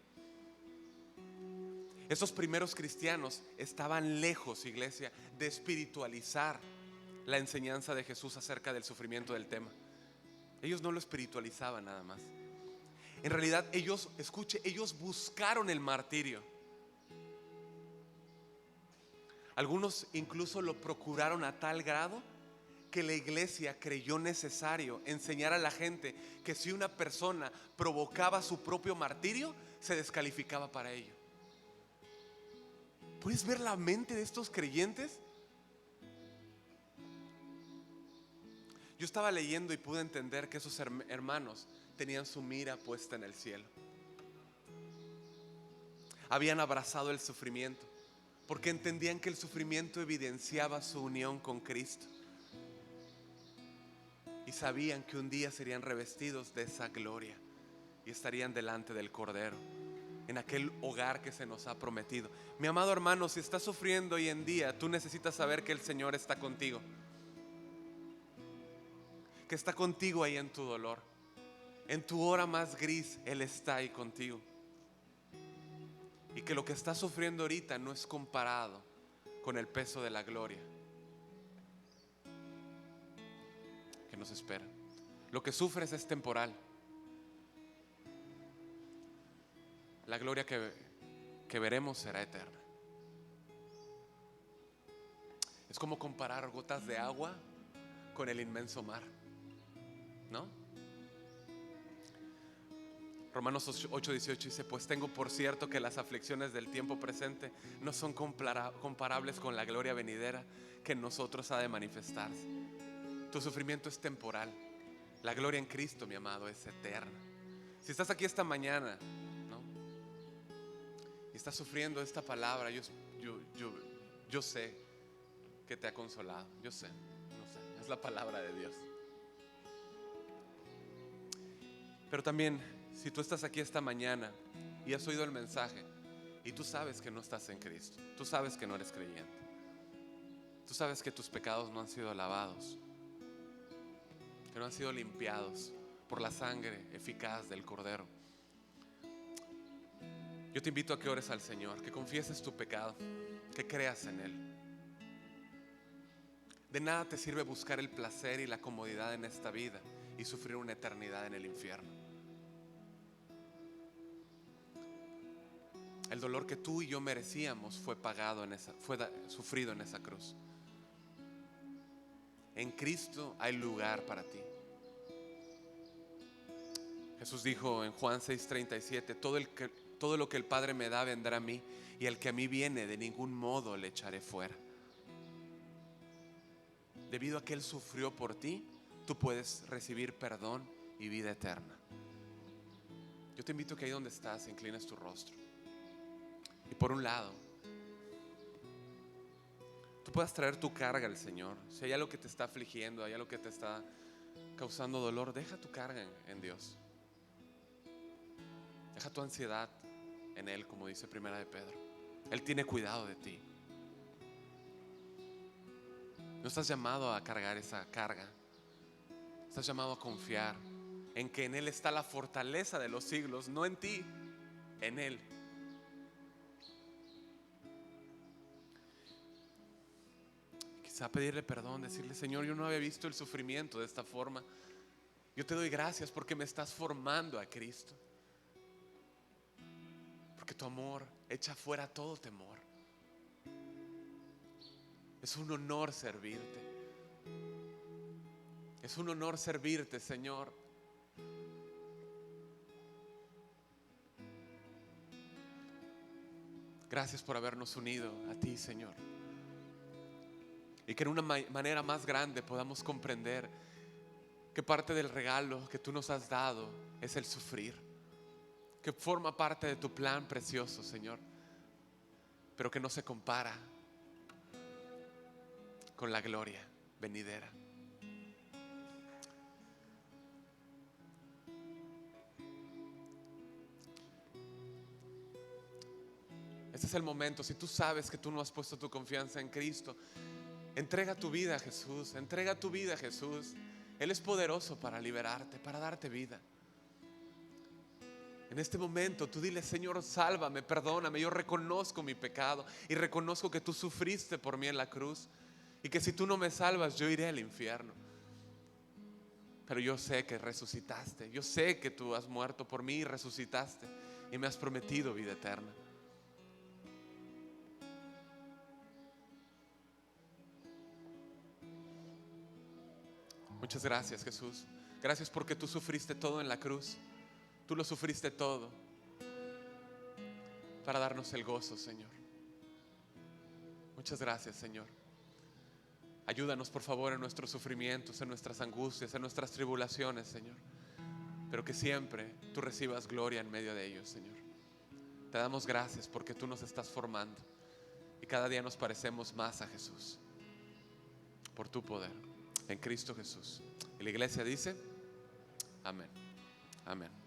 Esos primeros cristianos estaban lejos, iglesia, de espiritualizar la enseñanza de Jesús acerca del sufrimiento del tema. Ellos no lo espiritualizaban nada más. En realidad ellos, escuche, ellos buscaron el martirio. Algunos incluso lo procuraron a tal grado que la iglesia creyó necesario enseñar a la gente que si una persona provocaba su propio martirio, se descalificaba para ello. ¿Puedes ver la mente de estos creyentes? Yo estaba leyendo y pude entender que esos hermanos tenían su mira puesta en el cielo. Habían abrazado el sufrimiento porque entendían que el sufrimiento evidenciaba su unión con Cristo. Y sabían que un día serían revestidos de esa gloria y estarían delante del Cordero, en aquel hogar que se nos ha prometido. Mi amado hermano, si estás sufriendo hoy en día, tú necesitas saber que el Señor está contigo, que está contigo ahí en tu dolor, en tu hora más gris. Él está ahí contigo, y que lo que estás sufriendo ahorita no es comparado con el peso de la gloria que nos espera. Lo que sufres es temporal. La gloria que veremos será eterna. Es como comparar gotas de agua con el inmenso mar, ¿no? Romanos 8:18 dice: pues tengo por cierto que las aflicciones del tiempo presente no son comparables con la gloria venidera que en nosotros ha de manifestarse. Tu sufrimiento es temporal. La gloria en Cristo, mi amado, es eterna. Si estás aquí esta mañana, ¿no?, y estás sufriendo esta palabra, yo sé que te ha consolado. Yo sé, es la palabra de Dios. Pero también, si tú estás aquí esta mañana y has oído el mensaje y tú sabes que no estás en Cristo, tú sabes que no eres creyente, tú sabes que tus pecados no han sido lavados, que no han sido limpiados por la sangre eficaz del Cordero, yo te invito a que ores al Señor, que confieses tu pecado, que creas en Él. De nada te sirve buscar el placer y la comodidad en esta vida y sufrir una eternidad en el infierno. El dolor que tú y yo merecíamos fue pagado sufrido en esa cruz. En Cristo hay lugar para ti. Jesús dijo en Juan 6:37: todo lo que el Padre me da vendrá a mí, y el que a mí viene de ningún modo le echaré fuera. Debido a que Él sufrió por ti, tú puedes recibir perdón y vida eterna. Yo te invito a que ahí donde estás inclines tu rostro, y por un lado tú puedas traer tu carga al Señor. Si hay algo que te está afligiendo, hay algo que te está causando dolor, deja tu carga en Dios. Deja tu ansiedad en Él, como dice Primera de Pedro. Él tiene cuidado de ti. No estás llamado a cargar esa carga. Estás llamado a confiar en que en Él está la fortaleza de los siglos, no en ti, en Él. Quizá pedirle perdón, decirle: Señor, yo no había visto el sufrimiento de esta forma. Yo te doy gracias porque me estás formando a Cristo, porque tu amor echa fuera todo temor. Es un honor servirte. Es un honor servirte, Señor. Gracias por habernos unido a ti, Señor. Y que en una manera más grande podamos comprender que parte del regalo que tú nos has dado es el sufrir, que forma parte de tu plan precioso, Señor, pero que no se compara con la gloria venidera. Este es el momento. Si tú sabes que tú no has puesto tu confianza en Cristo, entrega tu vida a Jesús. Entrega tu vida a Jesús. Él es poderoso para liberarte, para darte vida. En este momento tú dile: Señor, sálvame, perdóname. Yo reconozco mi pecado y reconozco que tú sufriste por mí en la cruz, y que si tú no me salvas yo iré al infierno. Pero yo sé que resucitaste. Yo sé que tú has muerto por mí y resucitaste, y me has prometido vida eterna. Muchas gracias, Jesús. Gracias porque tú sufriste todo en la cruz. Tú lo sufriste todo para darnos el gozo, Señor. Muchas gracias, Señor. Ayúdanos, por favor, en nuestros sufrimientos, en nuestras angustias, en nuestras tribulaciones, Señor. Pero que siempre tú recibas gloria en medio de ellos, Señor. Te damos gracias porque tú nos estás formando y cada día nos parecemos más a Jesús por tu poder en Cristo Jesús. Y la iglesia dice: amén. Amén.